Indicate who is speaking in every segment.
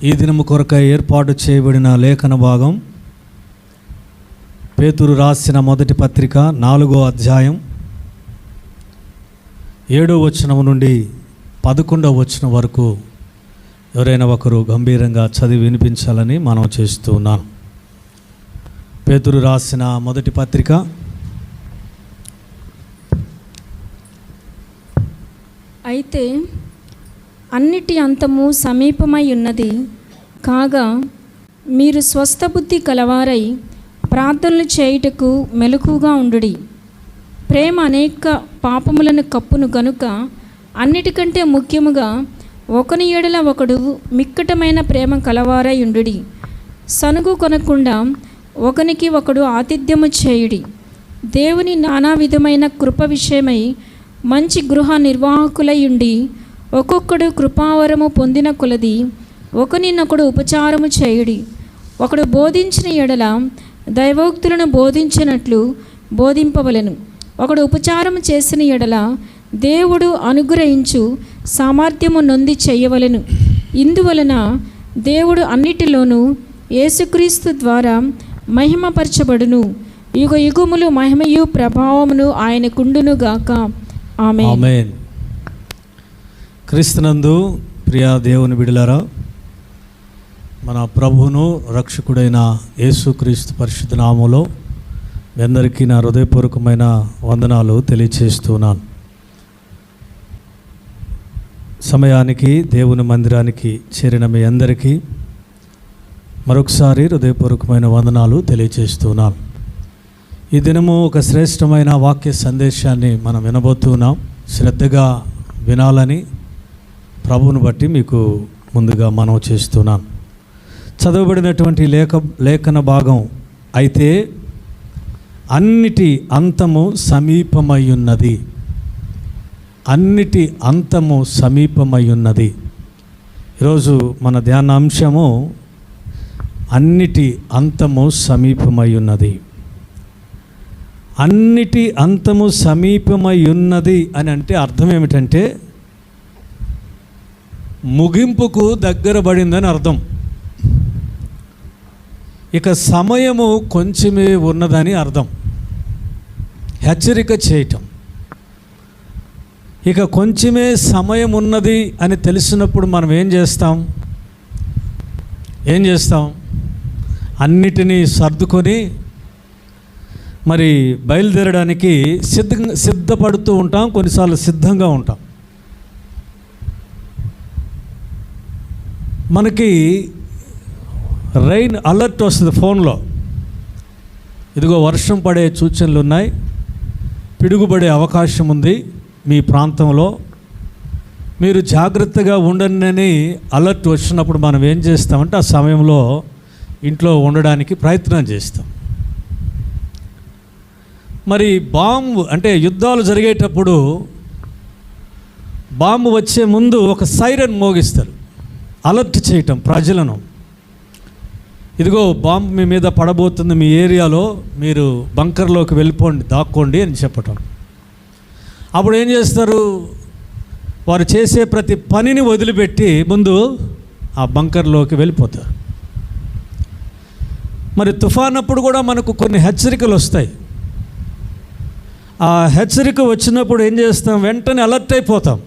Speaker 1: ఈ దినము కొరకై ఏర్పాటు చేయబడిన లేఖన భాగం పేతురు రాసిన మొదటి పత్రిక 4వ అధ్యాయం 7వ వచనం నుండి 11వ వచనం వరకు ఎవరైనా ఒకరు గంభీరంగా చదివి వినిపించాలని మనం చేస్తూ ఉన్నాను. పేతురు రాసిన మొదటి పత్రిక
Speaker 2: అయితే అన్నిటి అంతము సమీపమై ఉన్నది కాగా మీరు స్వస్థబుద్ధి కలవారై ప్రార్థనలు చేయుటకు మెలకుగా ఉండుడి. ప్రేమ అనేక పాపములను కప్పును గనుక అన్నిటికంటే ముఖ్యముగా ఒకని ఎడల ఒకడు మిక్కటమైన ప్రేమ కలవారై ఉండుడి. సనుగు కొనకుండా ఒకనికి ఒకడు ఆతిథ్యము చేయుడి. దేవుని నానా విధమైన కృప విషయమై మంచి గృహ నిర్వాహకులై ఉండి ఒక్కొక్కడు కృపావరము పొందిన కొలది ఒకనినొకడు ఉపచారము చేయుడి. ఒకడు బోధించిన ఎడల దైవోక్తులను బోధించినట్లు బోధింపవలెను. ఒకడు ఉపచారము చేసిన ఎడల దేవుడు అనుగ్రహించు సామర్థ్యము నొంది చేయవలెను. ఇందువలన దేవుడు అన్నిటిలోనూ యేసుక్రీస్తు ద్వారా మహిమపరచబడును. యుగ యుగములు మహిమయు ప్రభావమును ఆయనకుండును గాక. ఆమేన్.
Speaker 1: క్రీస్తునందు ప్రియ దేవుని బిడ్డలారా, మన ప్రభువును రక్షకుడైన యేసుక్రీస్తు పరిశుద్ధ నామములో మీ అందరికీ నా హృదయపూర్వకమైన వందనాలు తెలియచేస్తున్నాను. సమయానికి దేవుని మందిరానికి చేరిన మీ అందరికీ మరొకసారి హృదయపూర్వకమైన వందనాలు తెలియచేస్తున్నాను. ఈ దినము ఒక శ్రేష్టమైన వాక్య సందేశాన్ని మనం వినబోతున్నాం. శ్రద్ధగా వినాలని ప్రభువును బట్టి మీకు ముందుగా మనవి చేస్తున్నాను. చదవబడినటువంటి లేఖన భాగం అయితే అన్నిటి అంతము సమీపమై ఉన్నది. అన్నిటి అంతము సమీపమై ఉన్నది. ఈరోజు మన ధ్యానాంశము అన్నిటి అంతము సమీపమై ఉన్నది. అన్నిటి అంతము సమీపమై ఉన్నది అని అంటే అర్థం ఏమిటంటే ముగింపుకు దగ్గర పడిందని అర్థం. ఇక సమయము కొంచెమే ఉన్నదని అర్థం. హెచ్చరిక చేయటం. ఇక కొంచెమే సమయం ఉన్నది అని తెలిసినప్పుడు మనం ఏం చేస్తాం? అన్నిటినీ సర్దుకొని మరి బయలుదేరడానికి సిద్ధపడుతూ ఉంటాం. కొన్నిసార్లు సిద్ధంగా ఉంటాం. మనకి రైన్ అలర్ట్ వస్తుంది ఫోన్లో. ఇదిగో వర్షం పడే సూచనలు ఉన్నాయి, పిడుగుపడే అవకాశం ఉంది మీ ప్రాంతంలో, మీరు జాగ్రత్తగా ఉండండి అలర్ట్ వచ్చినప్పుడు మనం ఏం చేస్తామంటే ఆ సమయంలో ఇంట్లో ఉండడానికి ప్రయత్నం చేస్తాం. మరి బాంబు అంటే యుద్ధాలు జరిగేటప్పుడు బాంబు వచ్చే ముందు ఒక సైరన్ మోగిస్తారు, అలర్ట్ చేయటం ప్రజలను. ఇదిగో బాంబు మీ మీద పడబోతుంది, మీ ఏరియాలో మీరు బంకర్లోకి వెళ్ళిపోండి, దాక్కోండి అని చెప్పటం. అప్పుడు ఏం చేస్తారు? వారు చేసే ప్రతి పనిని వదిలిపెట్టి ముందు ఆ బంకర్లోకి వెళ్ళిపోతారు. మరి తుఫాన్ అప్పుడు కూడా మనకు కొన్ని హెచ్చరికలు వస్తాయి. ఆ హెచ్చరిక వచ్చినప్పుడు ఏం చేస్తాం? వెంటనే అలర్ట్ అయిపోతాం.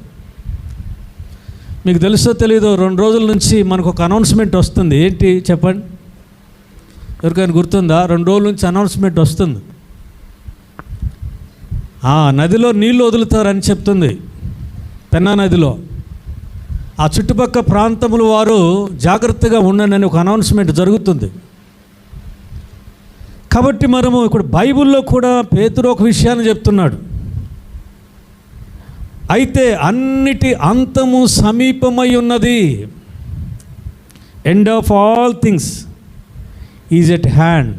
Speaker 1: మీకు తెలుసో తెలీదో 2 రోజుల నుంచి మనకు ఒక అనౌన్స్మెంట్ వస్తుంది. ఏంటి చెప్పండి? ఎవరికైనా గుర్తుందా? 2 రోజుల నుంచి అనౌన్స్మెంట్ వస్తుంది. నదిలో నీళ్లు వదులుతారని చెప్తుంది. పెన్నా నదిలో ఆ చుట్టుపక్కల ప్రాంతముల వారు జాగ్రత్తగా ఉండండి ఒక అనౌన్స్మెంట్ జరుగుతుంది. కాబట్టి మనము ఇప్పుడు బైబిల్లో కూడా పేతురు ఒక విషయాన్ని చెప్తున్నాడు. అయితే అన్నిటి అంతము సమీపమై ఉన్నది. End of all things is at hand.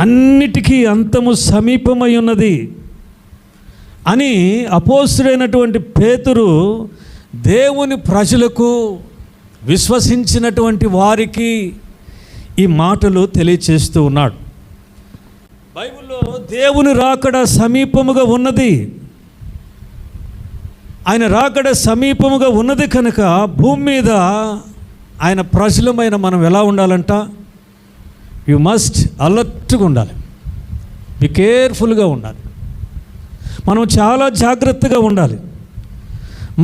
Speaker 1: అన్నిటికీ అంతము సమీపమై ఉన్నది అని అపోస్తుడైనటువంటి పేతురు దేవుని ప్రజలకు, విశ్వసించినటువంటి వారికి ఈ మాటలు తెలియచేస్తూ ఉన్నాడు. బైబిల్లో దేవుని రాకడ సమీపముగా ఉన్నది. ఆయన రాకడ సమీపముగా ఉన్నది కనుక భూమి మీద ఆయన ప్రజలమైన మనం ఎలా ఉండాలంట? యు మస్ట్ అలర్ట్గా ఉండాలి, బి కేర్ఫుల్గా ఉండాలి, మనం చాలా జాగ్రత్తగా ఉండాలి.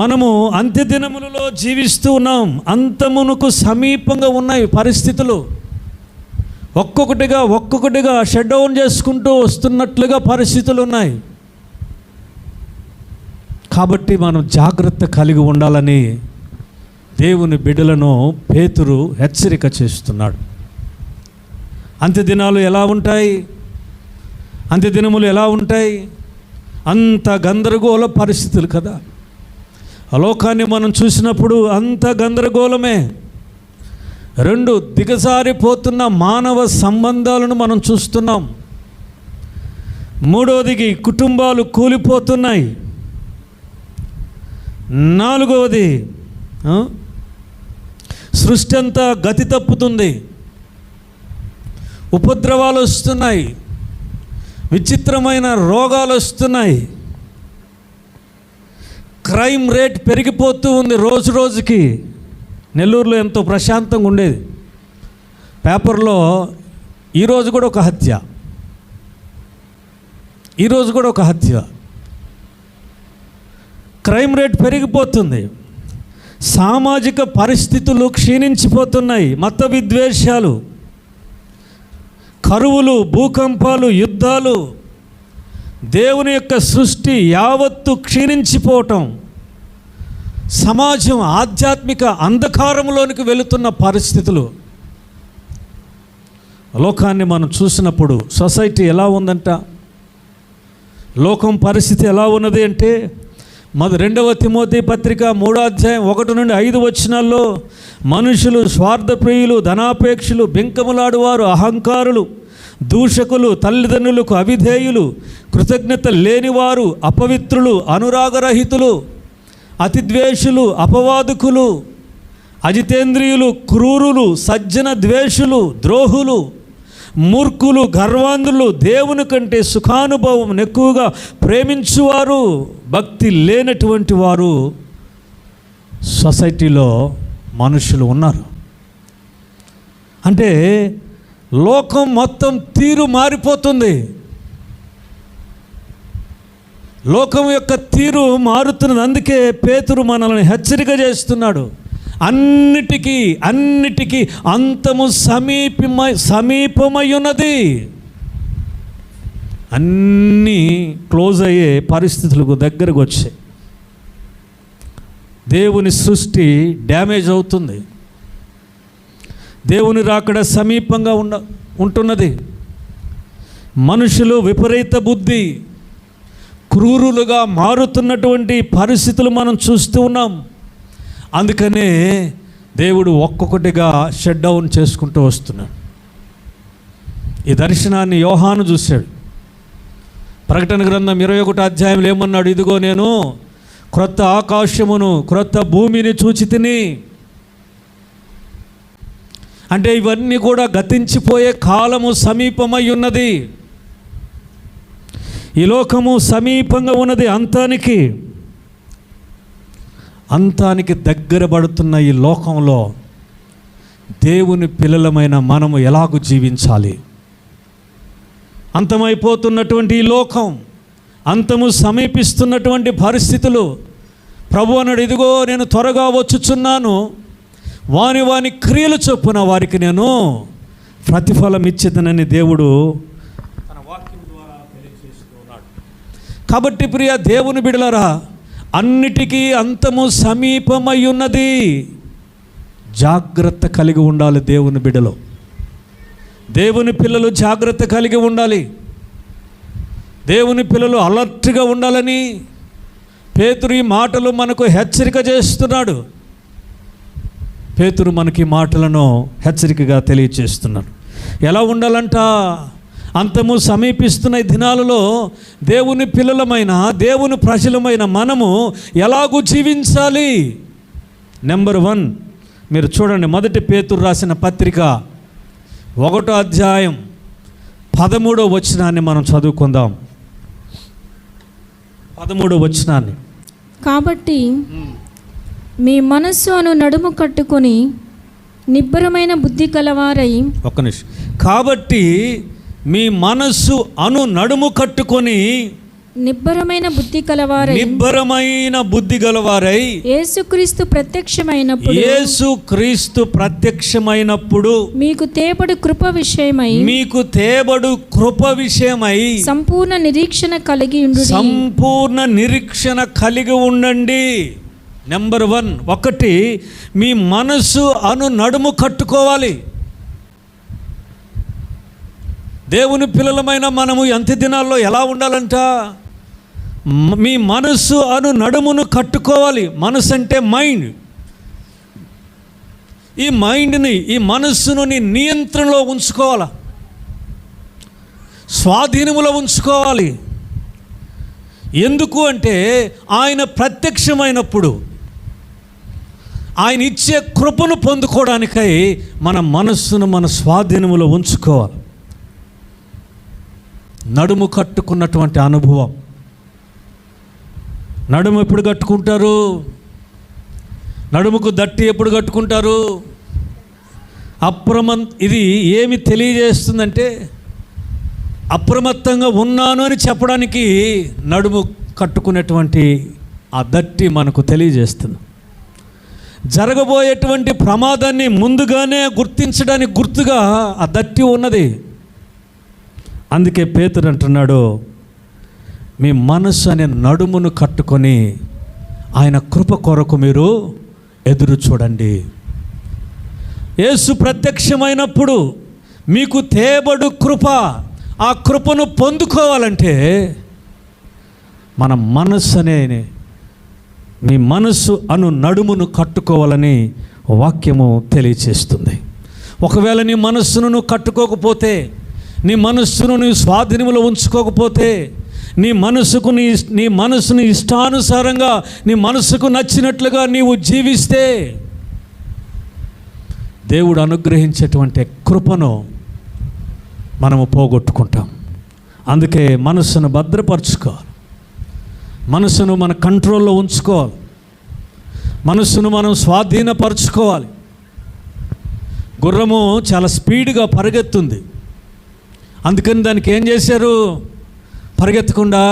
Speaker 1: మనము అంత్యదినములలో జీవిస్తూ ఉన్నాం. అంతమునకు సమీపంగా ఉన్నాయి పరిస్థితులు. ఒక్కొక్కటిగా షట్ డౌన్ చేసుకుంటూ వస్తున్నట్లుగా పరిస్థితులు ఉన్నాయి. కాబట్టి మనం జాగ్రత్త కలిగి ఉండాలని దేవుని బిడ్డలను పేతురు హెచ్చరిక చేస్తున్నాడు. అంత్యదినాలు ఎలా ఉంటాయి? అంత్యదినములు ఎలా ఉంటాయి? అంత గందరగోళ పరిస్థితులు కదా. లోకాన్ని మనం చూసినప్పుడు అంత గందరగోళమే. రెండు, దిగజారిపోతున్న మానవ సంబంధాలను మనం చూస్తున్నాం. మూడవది, కుటుంబాలు కూలిపోతున్నాయి. నాలుగవది, సృష్టి అంతా గతి తప్పుతుంది. ఉపద్రవాలు వస్తున్నాయి, విచిత్రమైన రోగాలు వస్తున్నాయి, క్రైమ్ రేట్ పెరిగిపోతూ ఉంది రోజు రోజుకి. నెల్లూరులో ఎంతో ప్రశాంతంగా ఉండేది, పేపర్లో ఈరోజు కూడా ఒక హత్య. క్రైమ్ రేట్ పెరిగిపోతుంది. సామాజిక పరిస్థితులు క్షీణించిపోతున్నాయి. మత విద్వేషాలు, కరువులు, భూకంపాలు, యుద్ధాలు, దేవుని యొక్క సృష్టి యావత్తు క్షీణించిపోవటం, సమాజం ఆధ్యాత్మిక అంధకారంలోనికి వెళుతున్న పరిస్థితులు. లోకాన్ని మనం చూసినప్పుడు సొసైటీ ఎలా ఉందంట? లోకం పరిస్థితి ఎలా ఉన్నది అంటే, 2వ తిమోతి పత్రిక 3వ అధ్యాయం 1 నుండి 5 వచనాల్లో, మనుషులు స్వార్థప్రియులు, ధనాపేక్షులు, బెంకములాడువారు, అహంకారులు, దూషకులు, తల్లిదండ్రులకు అవిధేయులు, కృతజ్ఞత లేనివారు, అపవిత్రులు, అనురాగరహితులు, అతిద్వేషులు, అపవాదుకులు, అజితేంద్రియులు, క్రూరులు, సజ్జన ద్వేషులు, ద్రోహులు, మూర్ఖులు, గర్వాంధులు, దేవుని కంటే సుఖానుభవం ఎక్కువగా ప్రేమించువారు, భక్తి లేనటువంటి వారు సొసైటీలో మనుషులు ఉన్నారు. అంటే లోకం మొత్తం తీరు మారిపోతుంది. లోకం యొక్క తీరు మారుతున్నది. అందుకే పేతురు మనల్ని హెచ్చరిక చేస్తున్నాడు. అన్నిటికీ అంతము సమీపమై ఉన్నది. అన్నీ క్లోజ్ అయ్యే పరిస్థితులకు దగ్గరకు వచ్చాయి. దేవుని సృష్టి డ్యామేజ్ అవుతుంది. దేవుని రాకడ సమీపంగా ఉంటున్నది. మనుషులు విపరీత బుద్ధి, క్రూరులుగా మారుతున్నటువంటి పరిస్థితులు మనం చూస్తూ ఉన్నాం. అందుకనే దేవుడు ఒక్కొక్కటిగా షట్ డౌన్ చేసుకుంటూ వస్తున్నాడు. ఈ దర్శనాన్ని యోహాను చూశాడు. ప్రకటన గ్రంథం 21వ అధ్యాయంలో ఏమన్నాడు? ఇదిగో నేను క్రొత్త ఆకాశమును క్రొత్త భూమిని చూచి తిని. అంటే ఇవన్నీ కూడా గతించిపోయే కాలము సమీపమై ఉన్నది. ఈ లోకము సమీపంగా ఉన్నది. అంతానికి దగ్గర పడుతున్న ఈ లోకంలో దేవుని పిల్లలమైన మనము ఎలాగూ జీవించాలి? అంతమైపోతున్నటువంటి ఈ లోకం, అంతము సమీపిస్తున్నటువంటి పరిస్థితులు. ప్రభు అన్నాడు, ఇదిగో నేను త్వరగా వచ్చుచున్నాను, వాని క్రియలు చొప్పున వారికి నేను ప్రతిఫలం ఇచ్చేదనని దేవుడు తన వాక్యం ద్వారా తెలియజేస్తూ ఉన్నాడు. కాబట్టి ప్రియ దేవుని బిడ్డలారా, అన్నిటికీ అంతము సమీపమై ఉన్నది. జాగ్రత్త కలిగి ఉండాలి. దేవుని బిడ్డలో, దేవుని పిల్లలు జాగ్రత్త కలిగి ఉండాలి. దేవుని పిల్లలు అలర్ట్గా ఉండాలని పేతురు ఈ మాటలు మనకు హెచ్చరిక చేస్తున్నాడు. పేతురు మనకి మాటలను హెచ్చరికగా తెలియచేస్తున్నాడు. ఎలా ఉండాలంట? అంతము సమీపిస్తున్న ఈ దినాలలో దేవుని పిల్లలమైన, దేవుని ప్రజలమైన మనము ఎలాగూ జీవించాలి? నెంబర్ 1 మీరు చూడండి, 1 పేతురు రాసిన పత్రిక 1వ అధ్యాయం 13వ వచనాన్ని మనం చదువుకుందాం. 13వ వచనాన్ని.
Speaker 2: కాబట్టి మీ మనస్సు అను నడుము కట్టుకొని నిబ్బరమైన బుద్ధి కలవారై.
Speaker 1: ఒక్క నిమిషం. కాబట్టి మీ మనస్సు అను నడుము కట్టుకొని
Speaker 2: నిబ్బరమైన బుద్ధి కలవారై యేసుక్రీస్తు ప్రత్యక్షమైనప్పుడు మీకు తేబడు కృప విషయమై సంపూర్ణ నిరీక్షణ కలిగి ఉండండి.
Speaker 1: నెంబర్ 1, ఒకటి, మీ మనసు అను నడుము కట్టుకోవాలి. దేవుని పిల్లలమైన మనము అంత్య దినాల్లో ఎలా ఉండాలంట? మీ మనసు అను నడుమును కట్టుకోవాలి. మనసు అంటే మైండ్. ఈ మైండ్ని, ఈ మనస్సును నీ నియంత్రణలో ఉంచుకోవాలి, స్వాధీనములో ఉంచుకోవాలి. ఎందుకు అంటే ఆయన ప్రత్యక్షమైనప్పుడు ఆయన ఇచ్చే కృపను పొందుకోవడానికై మన మనస్సును మన స్వాధీనములో ఉంచుకోవాలి. నడుము కట్టుకున్నటువంటి అనుభవం. నడుము ఎప్పుడు కట్టుకుంటారు? నడుముకు దట్టి ఎప్పుడు కట్టుకుంటారు? ఇది ఏమి తెలియజేస్తుందంటే, అప్రమత్తంగా ఉన్నాను అని చెప్పడానికి నడుము కట్టుకునేటువంటి ఆ దట్టి మనకు తెలియజేస్తుంది. జరగబోయేటువంటి ప్రమాదాన్ని ముందుగానే గుర్తించడానికి గుర్తుగా ఆ దట్టి ఉన్నది. అందుకే పేతురు అంటున్నాడు, మీ మనస్సు అనే నడుమును కట్టుకొని ఆయన కృప కొరకు మీరు ఎదురు చూడండి. యేసు ప్రత్యక్షమైనప్పుడు మీకు తేబడు కృప, ఆ కృపను పొందుకోవాలంటే మన మనస్సు అనే మీ మనస్సు అను నడుమును కట్టుకోవాలని వాక్యము తెలియచేస్తుంది. ఒకవేళ నీ మనస్సును నువ్వు కట్టుకోకపోతే, నీ మనస్సును నువ్వు స్వాధీనంలో ఉంచుకోకపోతే, నీ మనస్సుని ఇష్టానుసారంగా నీ మనస్సుకు నచ్చినట్లుగా నీవు జీవిస్తే దేవుడు అనుగ్రహించేటువంటి కృపను మనము పోగొట్టుకుంటాం. అందుకే మనస్సును భద్రపరచుకోవాలి, మనస్సును మన కంట్రోల్లో ఉంచుకోవాలి, మనస్సును మనం స్వాధీనపరచుకోవాలి. గుర్రము చాలా స్పీడ్గా పరిగెత్తుంది. అందుకని దానికి ఏం చేశారు? పరిగెత్తకుండా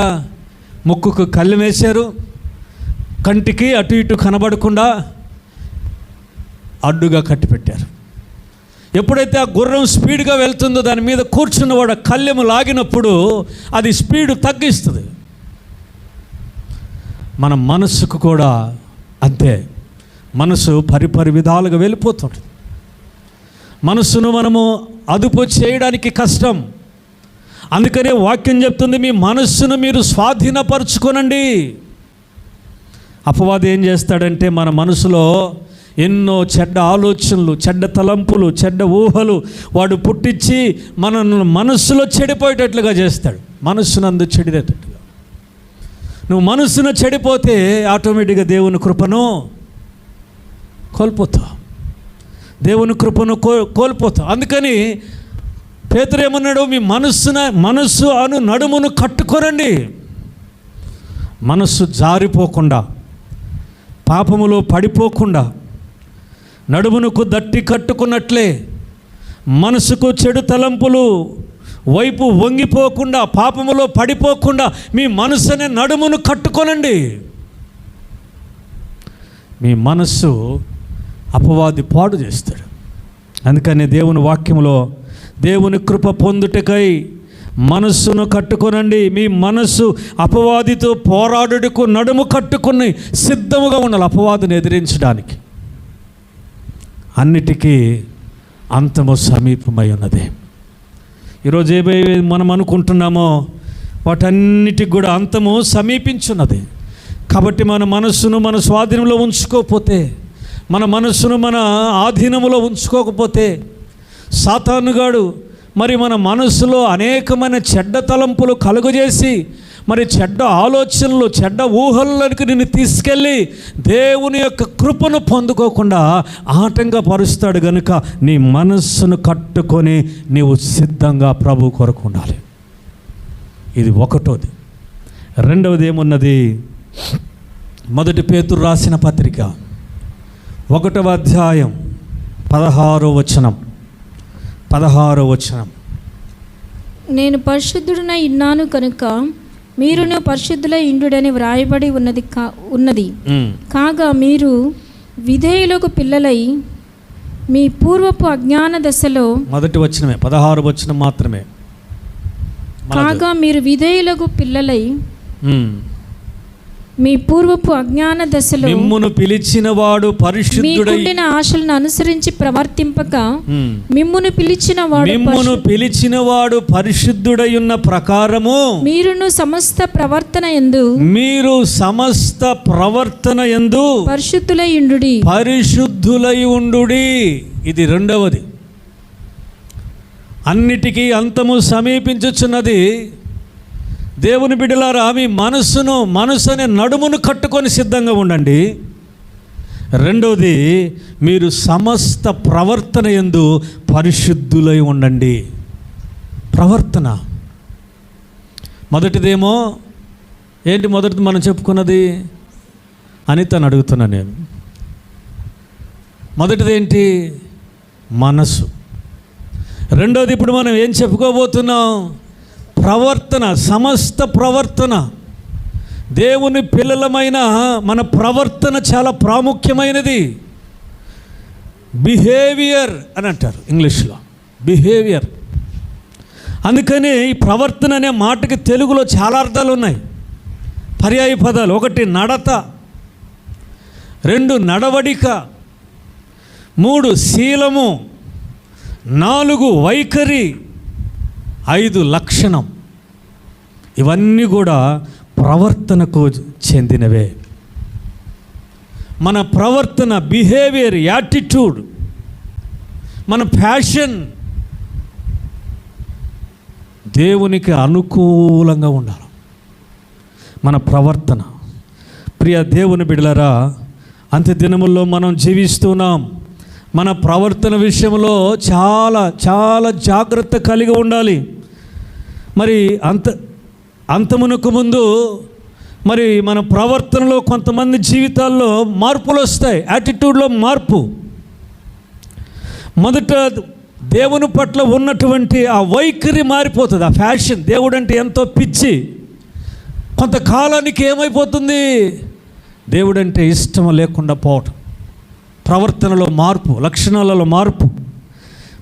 Speaker 1: ముక్కుకు కళ్ళెం వేశారు, కంటికి అటు ఇటు కనబడకుండా అడ్డుగా కట్టిపెట్టారు. ఎప్పుడైతే ఆ గుర్రం స్పీడ్గా వెళ్తుందో దాని మీద కూర్చున్నవాడు కళ్ళెము లాగినప్పుడు అది స్పీడు తగ్గిస్తుంది. మన మనస్సుకు కూడా అంతే. మనసు పరిపరి విధాలుగా వెళ్ళిపోతుంటుంది. మనస్సును మనము అదుపు చేయడానికి కష్టం. అందుకనే వాక్యం చెప్తుంది, మీ మనస్సును మీరు స్వాధీనపరచుకోనండి. అపవాది ఏం చేస్తాడంటే మన మనసులో ఎన్నో చెడ్డ ఆలోచనలు, చెడ్డ తలంపులు, చెడ్డ ఊహలు వాడు పుట్టించి మన మనస్సులో చెడిపోయేటట్లుగా చేస్తాడు. మనస్సునందు చెడిపోయేటట్లుగా. నువ్వు మనస్సును చెడిపోతే ఆటోమేటిక్గా దేవుని కృపను కోల్పోతావు, దేవుని కృపను కోల్పోతావు. అందుకని పేతురు ఏమన్నాడు? మీ మనస్సు అను నడుమును కట్టుకోరండి. మనస్సు జారిపోకుండా, పాపములో పడిపోకుండా, నడుమునకు దట్టి కట్టుకున్నట్లే మనసుకు చెడు తలంపులు వైపు వంగిపోకుండా, పాపములో పడిపోకుండా మీ మనస్సునే నడుమును కట్టుకోనండి. మీ మనస్సు అపవాది పాడు చేస్తాడు. అందుకని దేవుని వాక్యంలో దేవుని కృప పొందుటకై మనస్సును కట్టుకొనండి. మీ మనస్సు అపవాదితో పోరాడుటకు నడుము కట్టుకుని సిద్ధముగా ఉండాలి అపవాదిని ఎదిరించడానికి. అన్నిటికీ అంతము సమీపమై ఉన్నది. ఈరోజు ఏవైతే మనం అనుకుంటున్నామో వాటన్నిటికి కూడా అంతము సమీపించున్నది. కాబట్టి మన మనస్సును మన స్వాధీనంలో ఉంచుకోకపోతే, మన మనస్సును మన ఆధీనములో ఉంచుకోకపోతే సాతానుగాడు మరి మన మనస్సులో అనేకమైన చెడ్డ తలంపులు కలుగజేసి, మరి చెడ్డ ఆలోచనలు, చెడ్డ ఊహల్లోకి నిన్ను తీసుకెళ్ళి దేవుని యొక్క కృపను పొందుకోకుండా ఆటంగా పరుస్తాడు. కనుక నీ మనస్సును కట్టుకొని నీవు సిద్ధంగా ప్రభు కొరకు ఉండాలి. ఇది ఒకటోది. రెండవది ఏమున్నది? మొదటి పేతురు రాసిన పత్రిక 1వ అధ్యాయం 16వ వచనం.
Speaker 2: నేను పరిశుద్ధుడనై ఉన్నాను కనుక మీరును పరిశుద్ధులై ఇండుడని వ్రాయబడి ఉన్నది కాగా మీరు విధేయులకు పిల్లలై మీ పూర్వపు అజ్ఞాన దశలో,
Speaker 1: మొదటి వచనమే 16వ వచనం మాత్రమే.
Speaker 2: కాగా మీరు విధేయులకు పిల్లలై మీ పూర్వపు అజ్ఞాన దశలో
Speaker 1: మిమ్మును పిలిచిన వాడు పరిశుద్ధుడై
Speaker 2: ఆశలను అనుసరించి ప్రవర్తింపక మిమ్మును పిలిచిన వాడు పరిశుద్ధుడై ఉన్న ప్రకారము మీరు సమస్త ప్రవర్తన యందు పరిశుద్ధులై ఉండుడి. ఇది రెండవది. అన్నిటికీ అంతము సమీపించుచున్నది. దేవుని బిడ్డలారా, మీ మనసు అనే నడుమును కట్టుకొని సిద్ధంగా ఉండండి. రెండవది, మీరు సమస్త ప్రవర్తన యందు పరిశుద్ధులై ఉండండి. ప్రవర్తన మొదటిదేమో ఏంటి? మొదటిది మనం చెప్పుకున్నది అని తను అడుగుతున్నా నేను. మొదటిది ఏంటి? మనసు. రెండోది ఇప్పుడు మనం ఏం చెప్పుకోబోతున్నాం? ప్రవర్తన. సమస్త ప్రవర్తన. దేవుని పిల్లలమైన మన ప్రవర్తన చాలా ప్రాముఖ్యమైనది. బిహేవియర్ అని అంటారు ఇంగ్లీష్లో, బిహేవియర్. అందుకని ఈ ప్రవర్తన అనే మాటకి తెలుగులో చాలా అర్థాలు ఉన్నాయి, పర్యాయ పదాలు. 1 నడత, 2 నడవడిక, 3 శీలము, 4 వైఖరి, 5 లక్షణం. ఇవన్నీ కూడా ప్రవర్తనకు చెందినవే. మన ప్రవర్తన, బిహేవియర్, యాటిట్యూడ్, మన ప్యాషన్ దేవునికి అనుకూలంగా ఉండాలి. మన ప్రవర్తన. ప్రియ దేవుని బిడ్డలారా, అంత్య దినముల్లో మనం జీవిస్తున్నాం. మన ప్రవర్తన విషయంలో చాలా చాలా జాగ్రత్త కలిగి ఉండాలి. మరి అంతమునకు ముందు మరి మన ప్రవర్తనలో కొంతమంది జీవితాల్లో మార్పులు వస్తాయి. యాటిట్యూడ్లో మార్పు. మొదట దేవుని పట్ల ఉన్నటువంటి ఆ వైఖరి మారిపోతుంది. ఆ ఫ్యాషన్, దేవుడు అంటే ఎంతో పిచ్చి, కొంతకాలానికి ఏమైపోతుంది? దేవుడంటే ఇష్టం లేకుండా పోవటం. ప్రవర్తనలో మార్పు, లక్షణాలలో మార్పు,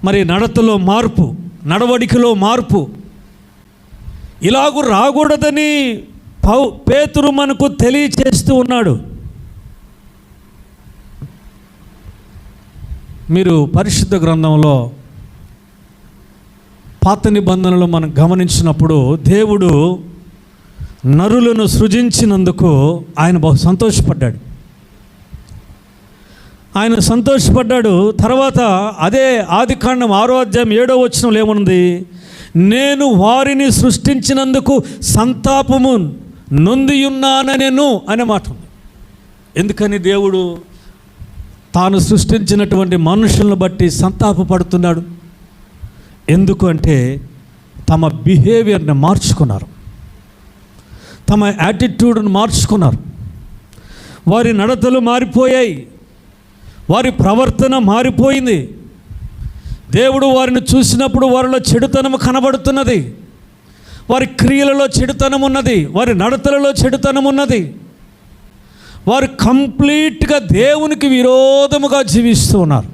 Speaker 2: మరి నడతలో మార్పు, నడవడికలో మార్పు. ఇలాగూ రాకూడదని పేతురు మనకు తెలియచేస్తూ ఉన్నాడు. మీరు పరిశుద్ధ గ్రంథంలో పాత నిబంధనలు మనం గమనించినప్పుడు దేవుడు నరులను సృజించినందుకు ఆయన బహు సంతోషపడ్డాడు. తర్వాత అదే ఆదికాండం 6వ అధ్యాయం 7వ వచనంలో ఏముంది? నేను వారిని సృష్టించినందుకు సంతాపము నొందియున్నానెను అనే మాట ఉంది. ఎందుకని దేవుడు తాను సృష్టించినటువంటి మనుషులను బట్టి సంతాపపడుతున్నాడు? ఎందుకు అంటే తమ బిహేవియర్ని మార్చుకున్నారు, తమ యాటిట్యూడ్ని మార్చుకున్నారు. వారి నడతలు మారిపోయాయి, వారి ప్రవర్తన మారిపోయింది. దేవుడు వారిని చూసినప్పుడు వారిలో చెడుతనం కనబడుతున్నది, వారి క్రియలలో చెడుతనం ఉన్నది, వారి నడతలలో చెడుతనం ఉన్నది. వారు కంప్లీట్గా దేవునికి విరోధముగా జీవిస్తూ ఉన్నారు.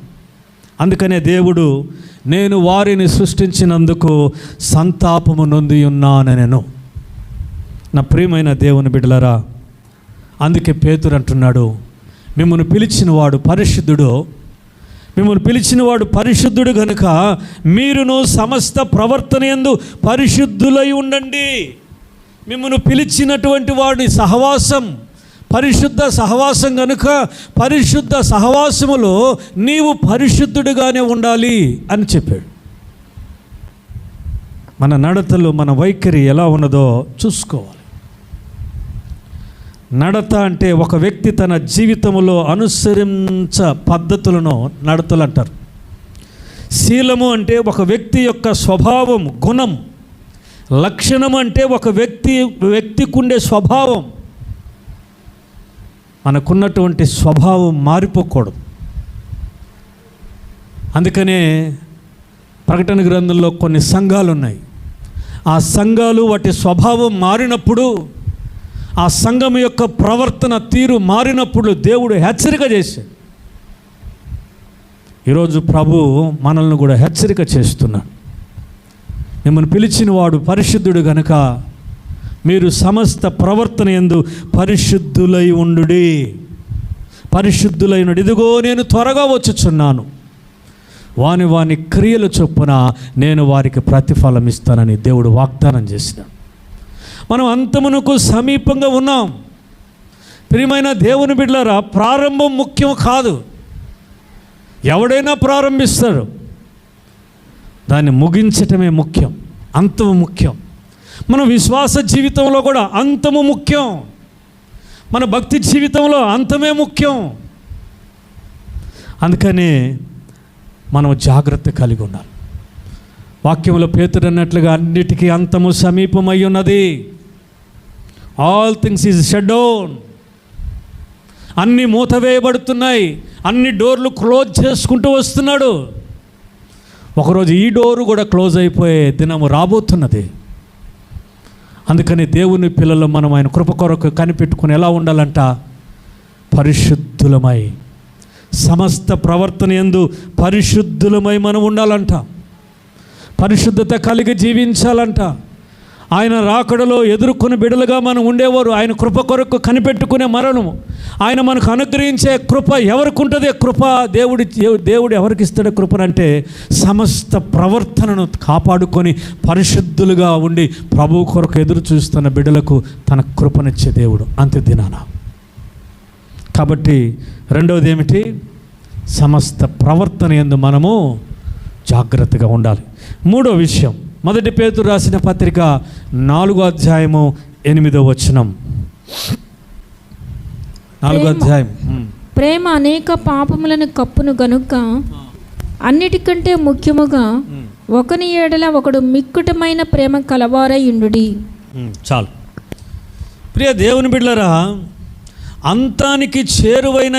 Speaker 2: అందుకనే దేవుడు నేను వారిని సృష్టించినందుకు సంతాపము నొంది ఉన్నానెను. నా ప్రియమైన దేవుని బిడ్డలారా, అందుకే పేతురు అంటున్నాడు, మిమ్మల్ని పిలిచినవాడు పరిశుద్ధుడు గనుక మీరును సమస్త ప్రవర్తన యందు పరిశుద్ధులై ఉండండి. మిమ్మల్ని పిలిచినటువంటి వాడి సహవాసం పరిశుద్ధ సహవాసం గనుక పరిశుద్ధ సహవాసములో నీవు పరిశుద్ధుడిగానే ఉండాలి అని చెప్పాడు. మన నడతలు, మన వైఖరి ఎలా ఉన్నదో చూసుకోవాలి. నడత అంటే ఒక వ్యక్తి తన జీవితంలో అనుసరించ పద్ధతులను నడతలు అంటారు. శీలము అంటే ఒక వ్యక్తి యొక్క స్వభావం, గుణం. లక్షణం అంటే ఒక వ్యక్తికి ఉండే స్వభావం.
Speaker 1: మనకున్నటువంటి స్వభావం మారిపోకూడదు. అందుకనే ప్రకటన గ్రంథంలో కొన్ని సంఘాలు ఉన్నాయి. ఆ సంఘాలు వాటి స్వభావం మారినప్పుడు, ఆ సంఘం యొక్క ప్రవర్తన తీరు మారినప్పుడు దేవుడు హెచ్చరిక చేశాడు. ఈరోజు ప్రభు మనల్ని కూడా హెచ్చరిక చేస్తున్నాడు. మిమ్మల్ని పిలిచిన వాడు పరిశుద్ధుడు గనుక మీరు సమస్త ప్రవర్తన యందు పరిశుద్ధులై ఉండుడి. పరిశుద్ధులై ఉండు. ఇదిగో నేను త్వరగా వచ్చుచున్నాను, వాని క్రియల చొప్పున నేను వారికి ప్రతిఫలం ఇస్తానని దేవుడు వాగ్దానం చేసినాడు. మనం అంతమునకు సమీపంగా ఉన్నాం. ప్రియమైన దేవుని బిడ్డలారా, ప్రారంభం ముఖ్యం కాదు. ఎవడైనా ప్రారంభిస్తాడు, దాన్ని ముగించటమే ముఖ్యం. అంతము ముఖ్యం. మన విశ్వాస జీవితంలో కూడా అంతము ముఖ్యం. మన భక్తి జీవితంలో అంతమే ముఖ్యం. అందుకని మనం జాగ్రత్త కలిగి ఉండాలి. వాక్యంలో పేతురు అన్నట్లుగా అన్నిటికీ అంతము సమీపమై ఉన్నది. All things is shut down. అన్నీ మూతవేయబడుతున్నాయి. అన్ని డోర్లు క్లోజ్ చేసుకుంటూ వస్తున్నాడు. ఒకరోజు ఈ డోరు కూడా క్లోజ్ అయిపోయే దినము రాబోతున్నది. అందుకని దేవుని పిల్లలు మనం ఆయన కృప కొరకు కనిపెట్టుకుని ఎలా ఉండాలంట? పరిశుద్ధులమై, సమస్త ప్రవర్తన యందు పరిశుద్ధులమై మనం ఉండాలంట. పరిశుద్ధత కలిగి జీవించాలంట. ఆయన రాకడలో ఎదుర్కొని బిడలుగా మనం ఉండేవారు. ఆయన కృప కొరకు కనిపెట్టుకునే మరణము, ఆయన మనకు అనుగ్రహించే కృప ఎవరికి ఉంటుంది? కృప దేవుడు ఎవరికి ఇస్తాడు కృపనంటే, సమస్త ప్రవర్తనను కాపాడుకొని పరిశుద్ధులుగా ఉండి ప్రభువు కొరకు ఎదురు చూస్తున్న బిడ్డలకు తన కృపనిచ్చే దేవుడు అంత్య దినాన. కాబట్టి రెండవది ఏమిటి? సమస్త ప్రవర్తన యందు మనము జాగ్రత్తగా ఉండాలి. మూడో విషయం, 1 పేతురు రాసిన పత్రిక 4వ అధ్యాయము 8వ వచనం. 4వ అధ్యాయం.
Speaker 3: ప్రేమ అనేక పాపములను కప్పును గనుక అన్నిటికంటే ముఖ్యముగా ఒకని ఏడల ఒకడు మిక్కుటమైన ప్రేమ కలవారై ఉండుడి.
Speaker 1: చాలు. ప్రియ దేవుని బిడ్డలారా, అంతానికి చేరువైన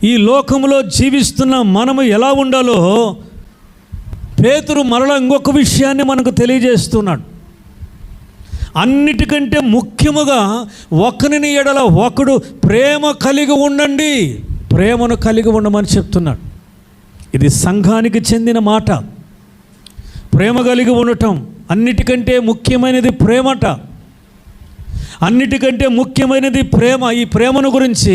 Speaker 1: ఈ లోకంలో జీవిస్తున్న మనము ఎలా ఉండాలో పేతురు మరలా ఇంకొక విషయాన్ని మనకు తెలియజేస్తున్నాడు. అన్నిటికంటే ముఖ్యముగా ఒకరిని ఎడల ఒకడు ప్రేమ కలిగి ఉండండి. ప్రేమను కలిగి ఉండమని చెప్తున్నాడు. ఇది సంఘానికి చెందిన మాట. ప్రేమ కలిగి ఉండటం అన్నిటికంటే ముఖ్యమైనది ప్రేమట. అన్నిటికంటే ముఖ్యమైనది ప్రేమ. ఈ ప్రేమను గురించి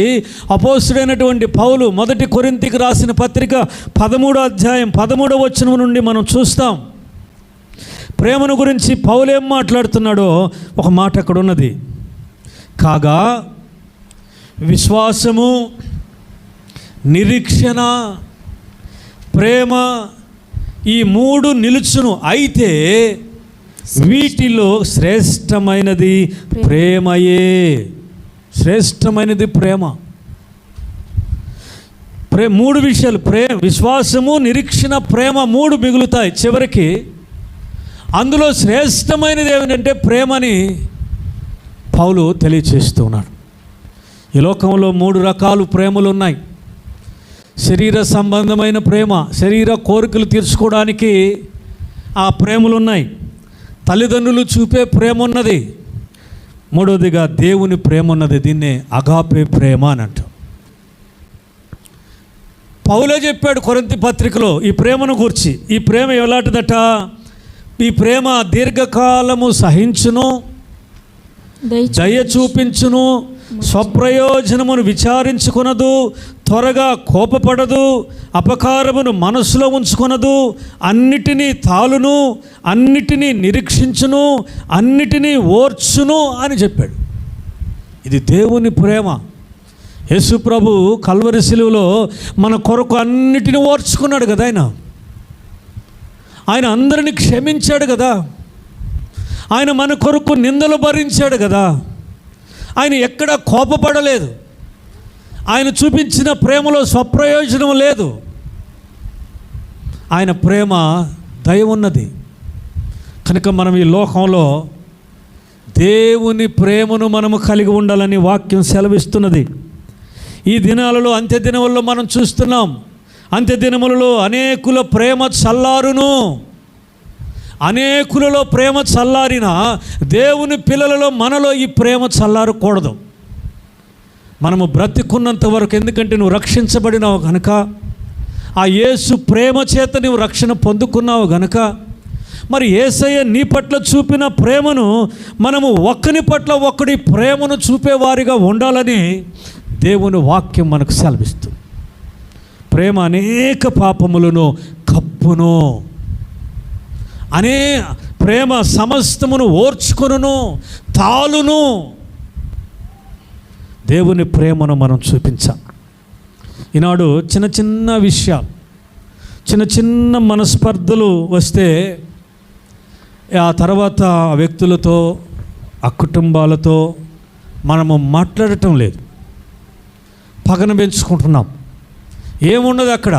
Speaker 1: అపోస్తుడైనటువంటి పౌలు 1 కొరింథీకి రాసిన పత్రిక 13వ అధ్యాయం 13వ వచనం నుండి మనం చూస్తాం. ప్రేమను గురించి పౌలు ఏం మాట్లాడుతున్నాడో ఒక మాట అక్కడ ఉన్నది. కాగా విశ్వాసము, నిరీక్షణ, ప్రేమ, ఈ 3 నిలుచును. అయితే వీటిలో శ్రేష్టమైనది ప్రేమయే. శ్రేష్టమైనది ప్రేమ. 3 విషయాలు, విశ్వాసము, నిరీక్షణ, ప్రేమ 3 మిగులుతాయి చివరికి. అందులో శ్రేష్టమైనది ఏమిటంటే ప్రేమని పౌలు తెలియచేస్తూ ఉన్నాడు. ఈ లోకంలో 3 రకాలు ప్రేమలు ఉన్నాయి. శరీర సంబంధమైన ప్రేమ, శరీర కోరికలు తీర్చుకోవడానికి ఆ ప్రేమలు ఉన్నాయి. తల్లిదండ్రులు చూపే ప్రేమ ఉన్నది. మూడవదిగా దేవుని ప్రేమ ఉన్నది. దీన్నే అగాపే ప్రేమ అని అంటాం. పౌలే చెప్పాడు కొరింథీ పత్రికలో ఈ ప్రేమను గూర్చి. ఈ ప్రేమ ఎలాంటిదట? ఈ ప్రేమ దీర్ఘకాలము సహించును, దయ చూపించును, స్వప్రయోజనమును విచారించుకొనదు, త్వరగా కోపపడదు, అపకారమును మనసులో ఉంచుకొనదు, అన్నిటినీ తాలును, అన్నిటినీ నిరీక్షించును, అన్నిటినీ ఓర్చును అని చెప్పాడు. ఇది దేవుని ప్రేమ. యేసు ప్రభు కల్వరి శిలువలో మన కొరకు అన్నిటినీ ఓర్చుకున్నాడు కదా. ఆయన అందరినీ క్షమించాడు కదా. ఆయన మన కొరకు నిందలు భరించాడు కదా. ఆయన ఎక్కడా కోపపడలేదు. ఆయన చూపించిన ప్రేమలో స్వప్రయోజనం లేదు. ఆయన ప్రేమ దయ ఉన్నది. కనుక మనం ఈ లోకంలో
Speaker 2: దేవుని ప్రేమను మనము కలిగి ఉండాలని వాక్యం సెలవిస్తున్నది. ఈ దినాలలో అంత్య దినములలో మనం చూస్తున్నాం. అంత్య దినములలో అనేకుల ప్రేమ చల్లారును. అనేకులలో ప్రేమ చల్లారిన దేవుని పిల్లలలో మనలో ఈ ప్రేమ చల్లారకూడదు. మనము బ్రతికున్నంత వరకు, ఎందుకంటే నువ్వు రక్షించబడినావు కనుక, ఆ యేసు ప్రేమ చేత నువ్వు రక్షణ పొందుకున్నావు గనుక, మరి యేసయ్య నీ పట్ల చూపిన ప్రేమను మనము ఒక్కని పట్ల ఒక్కడి ప్రేమను చూపేవారిగా ఉండాలని దేవుని వాక్యం మనకు సెలవిస్తుంది. ప్రేమ అనేక పాపములను కప్పును, ప్రేమ సమస్తమును ఓర్చుకొనును, తాలును. దేవుని ప్రేమను మనం చూపించాలి. ఈనాడు చిన్న చిన్న విషయాలు, చిన్న చిన్న మనస్పర్ధలు వస్తే ఆ తర్వాత ఆ వ్యక్తులతో, ఆ కుటుంబాలతో మనము మాట్లాడటం లేదు, పగన పెంచుకుంటున్నాం. ఏమున్నది అక్కడ?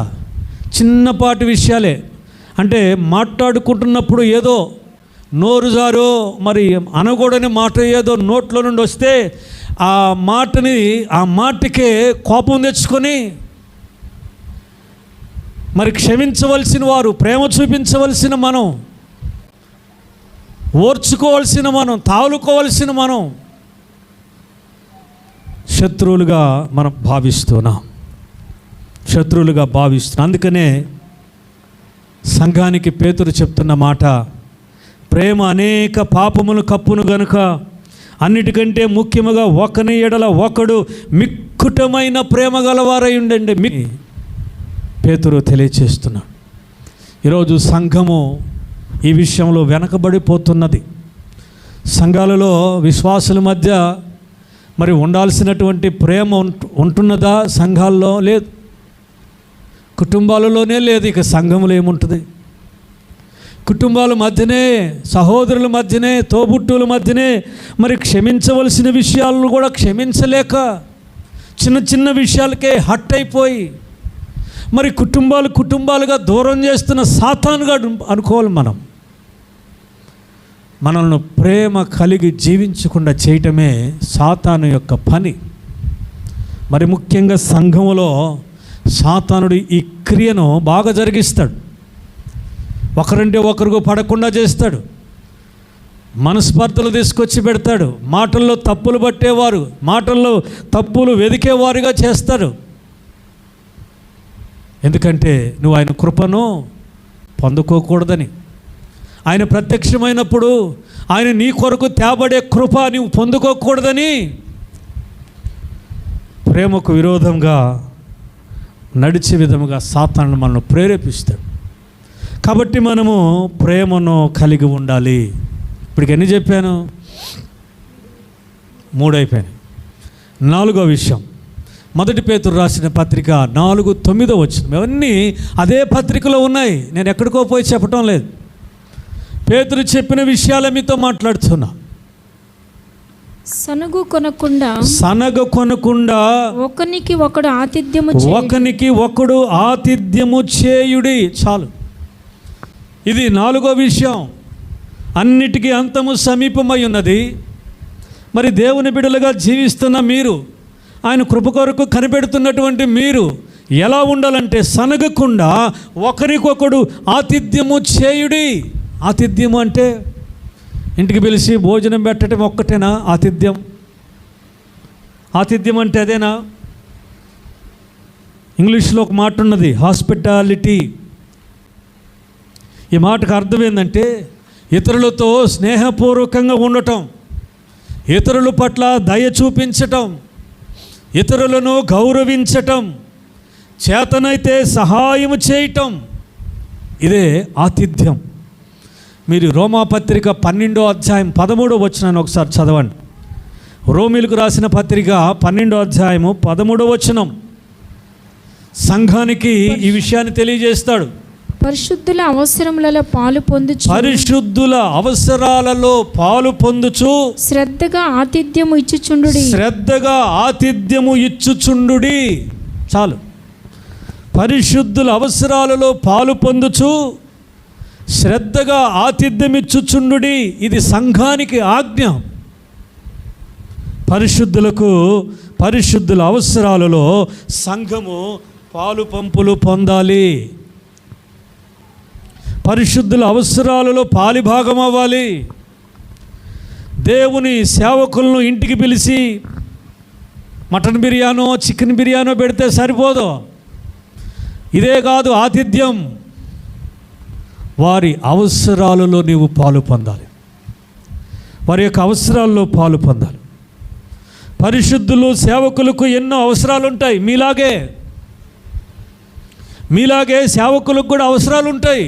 Speaker 2: చిన్నపాటి విషయాలే. అంటే మాట్లాడుకుంటున్నప్పుడు ఏదో నోరు జారో, మరి అనకూడని మాట ఏదో నోట్లో నుండి వస్తే ఆ మాటకే కోపం తెచ్చుకొని, మరి క్షమించవలసిన వారు, ప్రేమ చూపించవలసిన మనం, ఓర్చుకోవలసిన మనం, తాలుకోవలసిన మనం శత్రువులుగా మనం భావిస్తున్నాం. అందుకనే సంఘానికి పేతురు చెప్తున్న మాట, ప్రేమ అనేక పాపములు కప్పును గనుక అన్నిటికంటే ముఖ్యముగా ఒకని ఎడల ఒకడు మిక్కుటమైన ప్రేమ గలవారై ఉండండి. పేతురు తెలియచేస్తున్నాడు. ఈరోజు సంఘము ఈ విషయంలో వెనకబడిపోతున్నది. సంఘాలలో విశ్వాసుల మధ్య మరి ఉండాల్సినటువంటి ప్రేమ ఉంటున్నదా? సంఘాల్లో లేదు, కుటుంబాలలోనే లేదు. ఇక సంఘములో ఏముంటుంది? కుటుంబాల మధ్యనే, సహోదరుల మధ్యనే, తోబుట్టువుల మధ్యనే మరి క్షమించవలసిన విషయాలను కూడా క్షమించలేక, చిన్న చిన్న విషయాలకే హట్ అయిపోయి మరి కుటుంబాలుగా దూరం చేస్తున్న సాతానుగా అనుకోవాలి. మనల్ని ప్రేమ కలిగి జీవించకుండా చేయటమే సాతాను యొక్క పని. మరి ముఖ్యంగా సంఘములో సాతానుడు ఈ క్రియను బాగా జరిగిస్తాడు. ఒకరంటే ఒకరికి పడకుండా చేస్తాడు. మనస్పర్ధలు తీసుకొచ్చి పెడతాడు. మాటల్లో తప్పులు పట్టేవారు, మాటల్లో తప్పులు వెదికేవారుగా చేస్తాడు. ఎందుకంటే నువ్వు ఆయన కృపను పొందుకోకూడదని, ఆయన ప్రత్యక్షమైనప్పుడు ఆయన నీ కొరకు తేబడే కృప నువ్వు పొందుకోకూడదని ప్రేమకు విరోధంగా నడిచే విధముగా సాతాను మనల్ని ప్రేరేపిస్తాడు. కాబట్టి మనము ప్రేమను కలిగి ఉండాలి. ఇప్పటికి ఎన్ని చెప్పాను? 3 అయిపోయాయి. 4వ విషయం, 1 పేతురు రాసిన పత్రిక 4:9 ఇవన్నీ అదే పత్రికలో ఉన్నాయి. నేను ఎక్కడికో పోయి చెప్పటం లేదు. పేతురు చెప్పిన విషయాలే మీతో మాట్లాడుతున్నా.
Speaker 3: సనగు కొనకుండా ఒకనికి ఒకడు
Speaker 2: ఆతిథ్యము చేయుడి. చాలు. ఇది 4వ విషయం. అన్నిటికీ అంతము సమీపమై ఉన్నది. మరి దేవుని బిడ్డలుగా జీవిస్తున్న మీరు, ఆయన కృప కొరకు కనిపెడుతున్నటువంటి మీరు ఎలా ఉండాలంటే, సనగకుండా ఒకరికొకడు ఆతిథ్యము చేయుడి. ఆతిథ్యము అంటే ఇంటికి పిలిచి భోజనం పెట్టడం ఒక్కటేనా ఆతిథ్యం? ఆతిథ్యం అంటే అదేనా? ఇంగ్లీష్లో ఒక మాట ఉన్నది, హాస్పిటాలిటీ. ఈ మాటకు అర్థం ఏంటంటే ఇతరులతో స్నేహపూర్వకంగా ఉండటం, ఇతరుల పట్ల దయ చూపించటం, ఇతరులను గౌరవించటం, చేతనైతే సహాయం చేయటం, ఇదే ఆతిథ్యం. మీరు రోమాపత్రిక 12వ అధ్యాయం 13వ వచనాన్ని ఒకసారి చదవండి. రోమిలకు రాసిన పత్రిక 12వ అధ్యాయము 13వ వచనం సంఘానికి ఈ విషయాన్ని తెలియజేస్తాడు.
Speaker 3: పరిశుద్ధుల అవసరములలో పాలు పొందుచు శ్రద్ధగా ఆతిథ్యము ఇచ్చుచుండుడి. చాలు. పరిశుద్ధుల అవసరాలలో పాలు పొందుచు శ్రద్ధగా ఆతిథ్యం ఇచ్చుచుండుడి. ఇది సంఘానికి ఆజ్ఞ.
Speaker 2: పరిశుద్ధుల అవసరాలలో సంఘము పాలు పంపులు పొందాలి. పరిశుద్ధుల అవసరాలలో పాలిభాగం అవ్వాలి. దేవుని సేవకులను ఇంటికి పిలిచి మటన్ బిర్యానో చికెన్ బిర్యానో పెడితే సరిపోదు. ఇదే కాదు ఆతిథ్యం. వారి అవసరాలలో నీవు పాలు పొందాలి. వారి యొక్క అవసరాల్లో పాలు పొందాలి. పరిశుద్ధులు సేవకులకు ఎన్నో అవసరాలు ఉంటాయి. మీలాగే సేవకులకు కూడా అవసరాలు ఉంటాయి.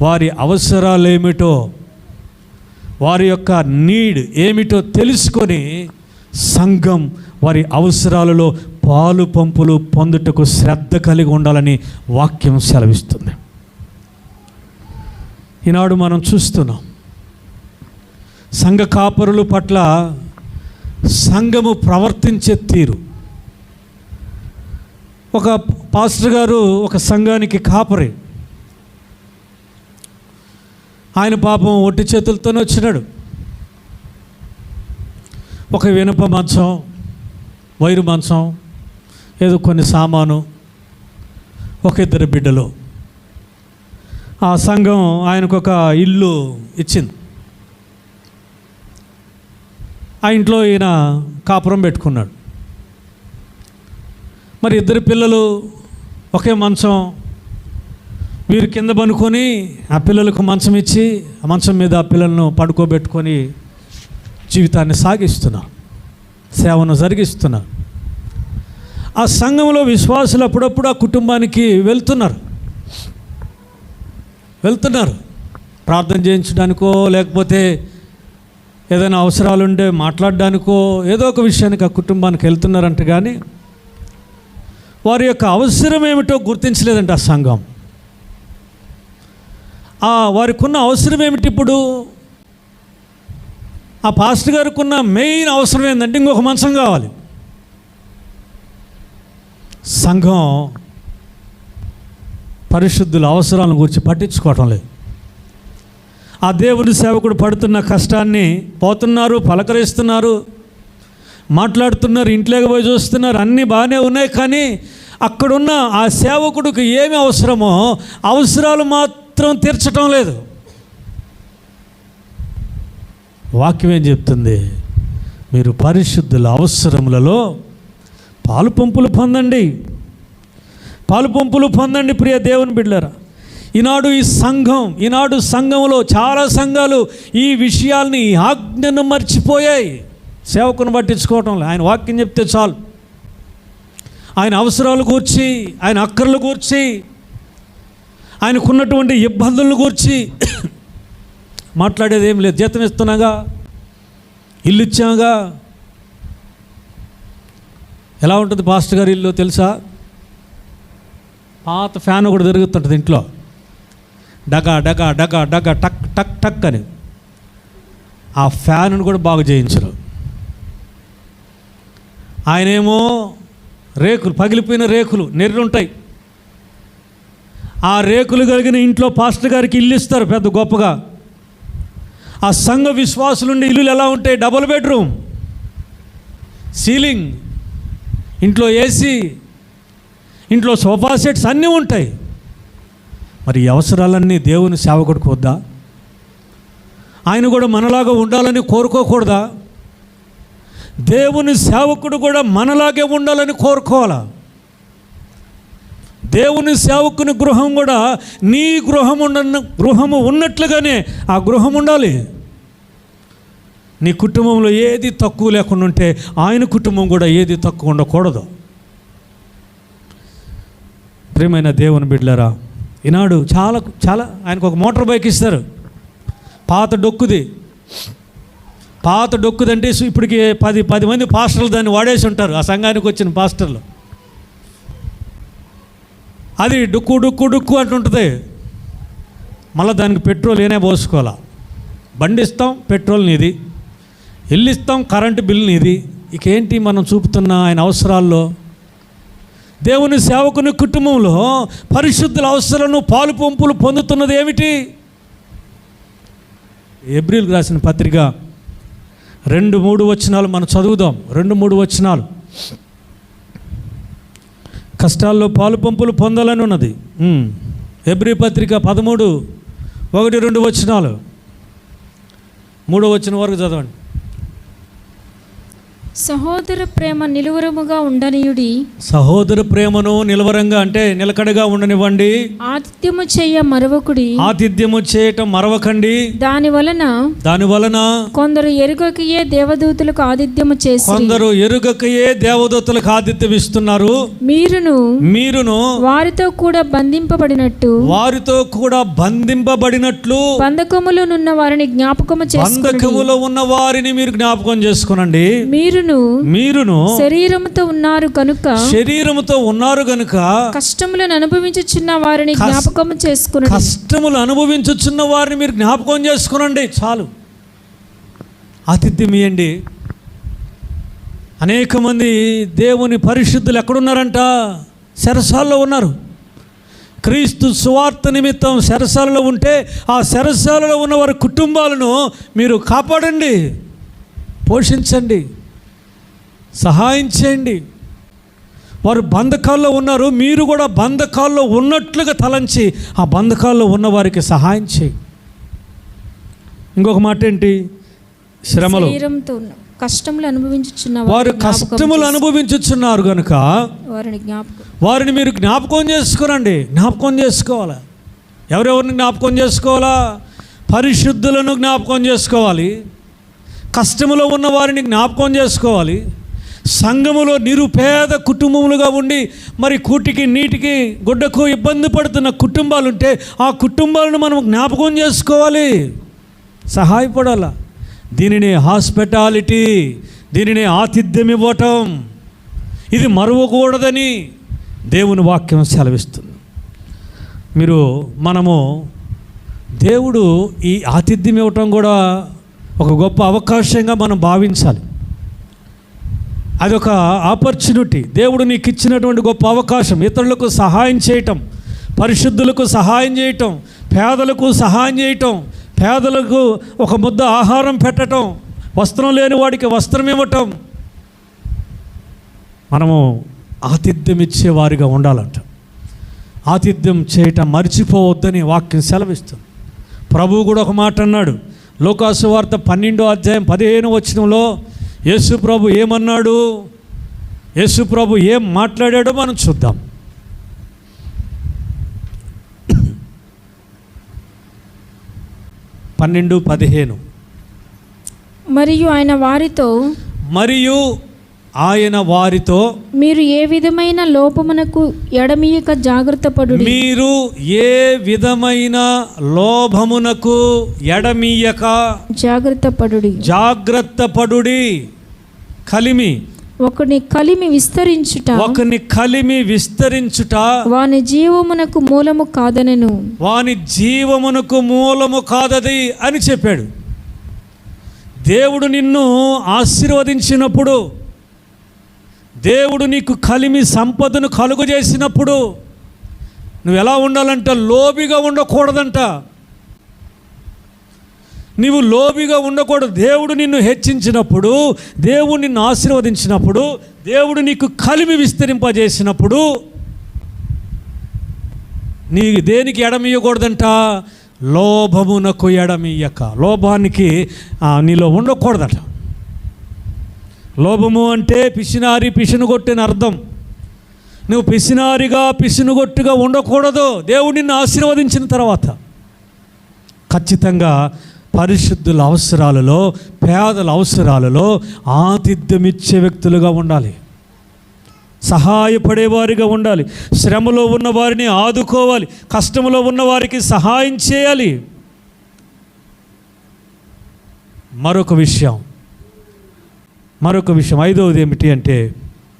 Speaker 2: వారి అవసరాలు ఏమిటో, వారి యొక్క నీడ్ ఏమిటో తెలుసుకొని సంఘం వారి అవసరాలలో పాలు పంపులు పొందుటకు శ్రద్ధ కలిగి ఉండాలని వాక్యం సెలవిస్తుంది. ఈనాడు మనం చూస్తున్నాం సంఘ కాపరుల పట్ల సంఘము ప్రవర్తించే తీరు. ఒక పాస్టర్ గారు ఒక సంఘానికి కాపరి. ఆయన పాపం ఒట్టి చేతులతోనే వచ్చినాడు. ఒక వినప మంచం, వైరు మంచం, ఏదో కొన్ని సామాను, ఒక 2 బిడ్డలు. ఆ సంఘం ఆయనకు ఒక ఇల్లు ఇచ్చింది. ఆ ఇంట్లో ఈయన కాపురం పెట్టుకున్నాడు. మరి 2 పిల్లలు, ఒకే మంచం. వీరు కింద పనుకొని ఆ పిల్లలకు మంచం ఇచ్చి ఆ మంచం మీద ఆ పిల్లలను పడుకోబెట్టుకొని జీవితాన్ని సాగిస్తున్నారు, సేవను జరిగిస్తున్నారు. ఆ సంఘంలో విశ్వాసులు అప్పుడప్పుడు ఆ కుటుంబానికి వెళ్తున్నారు ప్రార్థన చేయించడానికో, లేకపోతే ఏదైనా అవసరాలుంటే మాట్లాడడానికో, ఏదో ఒక విషయానికి ఆ కుటుంబానికి వెళ్తున్నారంట. కానీ వారి యొక్క అవసరం ఏమిటో గుర్తించలేదంట ఆ సంఘం. వారికి ఉన్న అవసరం ఏమిటి? ఇప్పుడు ఆ పాస్టర్ గారికి ఉన్న మెయిన్ అవసరం ఏంటంటే ఇంకొక మంచం కావాలి. సంఘం పరిశుద్ధుల అవసరాలను గురించి పట్టించుకోవటం లేదు. ఆ దేవుని సేవకుడు పడుతున్న కష్టాన్ని పోతున్నారు, పలకరిస్తున్నారు, మాట్లాడుతున్నారు, ఇంట్లోకి పోయి చూస్తున్నారు, అన్నీ బాగానే ఉన్నాయి. కానీ అక్కడున్న ఆ సేవకుడికి ఏమి అవసరమో అవసరాలు మాత్రం తీర్చటం లేదు. వాక్యం ఏం చెప్తుంది? మీరు పరిశుద్ధుల అవసరములలో పాలు పంపులు పొందండి ప్రియ దేవుని బిడ్డలారా. ఈనాడు సంఘంలో చాలా సంఘాలు ఈ విషయాల్ని, ఈ ఆజ్ఞను మర్చిపోయాయి. సేవకుని పట్టించుకోవటం లేదు. ఆయన వాక్యం చెప్తే చాలు. ఆయన అవసరాలు గూర్చి, ఆయన అక్కర్లు గూర్చి, ఆయనకున్నటువంటి ఇబ్బందులను గూర్చి మాట్లాడేది ఏం లేదు. జీతం ఇస్తున్నాగా, ఇల్లు ఇచ్చాగా. ఎలా ఉంటుంది పాస్టర్ గారి ఇల్లు తెలుసా? పాత ఫ్యాన్ ఒకటి తిరుగుతుంటుంది ఇంట్లో, డగా డగా డగా డగా టక్ టక్ టక్ అని. ఆ ఫ్యాన్ను కూడా బాగు చేయించరు. ఆయనేమో రేకులు, పగిలిపోయిన రేకులు, నెర్రుంటాయి. ఆ రేకులు కలిగిన ఇంట్లో పాస్టర్ గారికి ఇల్లు ఇస్తారు పెద్ద గొప్పగా. ఆ సంఘ విశ్వాసులుండి ఇల్లులు ఎలా ఉంటాయి? డబుల్ బెడ్రూమ్, సీలింగ్, ఇంట్లో ఏసీ, ఇంట్లో సోఫా సెట్స్ అన్నీ ఉంటాయి. మరి ఈ అవసరాలన్నీ దేవుని సేవకుడికి వద్దా? ఆయన కూడా మనలాగా ఉండాలని కోరుకోకూడదా? దేవుని సేవకుడు కూడా మనలాగే ఉండాలని కోరుకోవాలా? దేవుని సేవకుని గృహం కూడా నీ గృహము ఉన్నట్లుగానే ఆ గృహం ఉండాలి. నీ కుటుంబంలో ఏది తక్కువ లేకుండా ఉంటే ఆయన కుటుంబం కూడా ఏది తక్కువ ఉండకూడదు. ప్రియమైన దేవుని బిడ్డలారా, ఈనాడు చాలా ఆయనకు ఒక మోటార్ బైక్ ఇస్తారు, పాత డొక్కుదంటే ఇప్పటికి 10 మంది పాస్టర్లు దాన్ని వాడేసి ఉంటారు. ఆ సంఘానికి వచ్చిన పాస్టర్లు అది డొక్కు డొక్కు డొక్కు అంటుంటుంది. మళ్ళీ దానికి పెట్రోల్ ఏనే పోసుకోవాలా. బండి ఇస్తాం, పెట్రోల్ నీది, ఇల్లు ఇస్తాం, కరెంటు బిల్లు నీది. ఇకేంటి మనం చూపుతున్న ఆయన అవసరాల్లో? దేవుని సేవకుని కుటుంబంలో పరిశుద్ధుల అవసరాలను పాలు పంపులు పొందుతున్నది ఏమిటి? హెబ్రీయులకు రాసిన పత్రిక 2-3 వచనాలు మనం చదువుదాం. 2-3 వచనాలు. కష్టాల్లో పాలు పంపులు పొందాలని ఉన్నది. హెబ్రీ పత్రిక 13:1-2 వచనాలు. 3వ వచనం వరకు చదవండి.
Speaker 3: సహోదర ప్రేమ నిలువరముగా ఉండనీయుడి.
Speaker 2: సహోదర ప్రేమను నిలవరంగా అంటే నిలకడగా ఉండనివ్వండి.
Speaker 3: ఆతిథ్యము చేయ మరవకుడి.
Speaker 2: ఆతిథ్యము చేయటం మరవకండి. దాని వలన
Speaker 3: కొందరు ఎరుగకయే దేవదూతలకు ఆతిథ్యము చేసి,
Speaker 2: కొందరు ఎరుగకయే దేవదూతలకు ఆతిథ్యం ఇస్తున్నారు. మీరును
Speaker 3: వారితో కూడా బంధింపబడినట్టు బంధకములో ఉన్న వారిని జ్ఞాపకము చేసుకొనుడి.
Speaker 2: బంధకములో ఉన్న వారిని మీరు జ్ఞాపకం చేసుకొనండి. మీరును
Speaker 3: శరీరముతో ఉన్నారు కనుక కష్టములను అనుభవించుచున్న వారిని జ్ఞాపకం చేసుకుని,
Speaker 2: కష్టములు అనుభవించుచున్న వారిని మీరు జ్ఞాపకం చేసుకునండి. చాలు. ఆతిథ్యం ఇవ్వండి. అనేక మంది దేవుని పరిశుద్ధులు ఎక్కడున్నారంట? చెరసాల్లో ఉన్నారు. క్రీస్తు సువార్త నిమిత్తం చెరసాలలో ఉంటే ఆ చెరసాలలో ఉన్న వారి కుటుంబాలను మీరు కాపాడండి, పోషించండి, సహాయం చేయండి. వారు బంధకాల్లో ఉన్నారు, మీరు కూడా బంధకాల్లో ఉన్నట్లుగా తలంచి ఆ బంధకాల్లో ఉన్న వారికి సహాయం చేయి. ఇంకొక మాట ఏంటి? శ్రమలు,
Speaker 3: కష్టములు అనుభవించుచున్న
Speaker 2: వారు కష్టములు అనుభవించుచున్నారు కనుక వారిని మీరు జ్ఞాపకం చేసుకునండి. జ్ఞాపకం చేసుకోవాలి. ఎవరెవరిని జ్ఞాపకం చేసుకోవాలా? పరిశుద్ధులను జ్ఞాపకం చేసుకోవాలి. కష్టములో ఉన్న వారిని జ్ఞాపకం చేసుకోవాలి. సంఘములో నిరుపేద కుటుంబములుగా ఉండి మరి కూటికి నీటికి గుడ్డకు ఇబ్బంది పడుతున్న కుటుంబాలు ఉంటే ఆ కుటుంబాలను మనం జ్ఞాపకం చేసుకోవాలి, సహాయపడాలి. దీనిని హాస్పిటాలిటీ, దీనిని ఆతిథ్యం ఇవ్వటం, ఇది మరువకూడదని దేవుని వాక్యం సెలవిస్తుంది. మనము దేవుడు ఈ ఆతిథ్యం ఇవ్వటం కూడా ఒక గొప్ప అవకాశంగా మనం భావించాలి. అదొక ఆపర్చునిటీ. దేవుడు నీకు ఇచ్చినటువంటి గొప్ప అవకాశం. ఇతరులకు సహాయం చేయటం, పరిశుద్ధులకు సహాయం చేయటం, పేదలకు సహాయం చేయటం, పేదలకు ఒక ముద్ద ఆహారం పెట్టడం, వస్త్రం లేని వాడికి వస్త్రం ఇవ్వటం. మనము ఆతిథ్యం ఇచ్చేవారిగా ఉండాలంట. ఆతిథ్యం చేయటం మర్చిపోవద్దని వాక్యం సెలవిస్తుంది. ప్రభువు కూడా ఒక మాట అన్నాడు. లూకాసు వార్త 12:15 వచనంలో యేసు ప్రభు ఏమన్నాడు? యేసు ప్రభు ఏం మాట్లాడాడో మనం చూద్దాం. 12:15.
Speaker 3: మరియు
Speaker 2: ఆయన వారితో
Speaker 3: మీరు ఏ విధమైన లోపమునకు ఎడమియక జాగ్రత్తపడుడి.
Speaker 2: మీరు ఏ విధమైన లోభమునకు ఎడమియక జాగ్రత్తపడుడి. కలిమి,
Speaker 3: ఒకని కలిమి విస్తరించుట వాని జీవమునకు మూలము కాదనెను.
Speaker 2: వాని జీవమునకు మూలము కాదది అని చెప్పాడు. దేవుడు నిన్ను ఆశీర్వదించినప్పుడు, దేవుడు నీకు కలిమి సంపదను కలుగు చేసినప్పుడు నువ్వు ఎలా ఉండాలంట? లోబిగా ఉండకూడదంట. నీవు లోబిగా ఉండకూడదు. దేవుడు నిన్ను హెచ్చించినప్పుడు, దేవుడు నిన్ను ఆశీర్వదించినప్పుడు, దేవుడు నీకు కలిమి విస్తరింపజేసినప్పుడు నీ దేనికి ఎడమియకూడదంట? లోభమునకు ఎడమియక. లోభానికి నీలో ఉండకూడదట. లోభము అంటే పిసినారి, పిసినుగొట్టిన అర్థం. నువ్వు పిసినారిగా, పిసినుగొట్టుగా ఉండకూడదు. దేవుడు నిన్ను ఆశీర్వదించిన తర్వాత ఖచ్చితంగా పరిశుద్ధుల అవసరాలలో, పేదల అవసరాలలో ఆతిథ్యం ఇచ్చే వ్యక్తులుగా ఉండాలి, సహాయపడేవారిగా ఉండాలి, శ్రమలో ఉన్న వారిని ఆదుకోవాలి, కష్టంలో ఉన్న వారికి సహాయం చేయాలి. మరొక విషయం ఐదవది ఏమిటి అంటే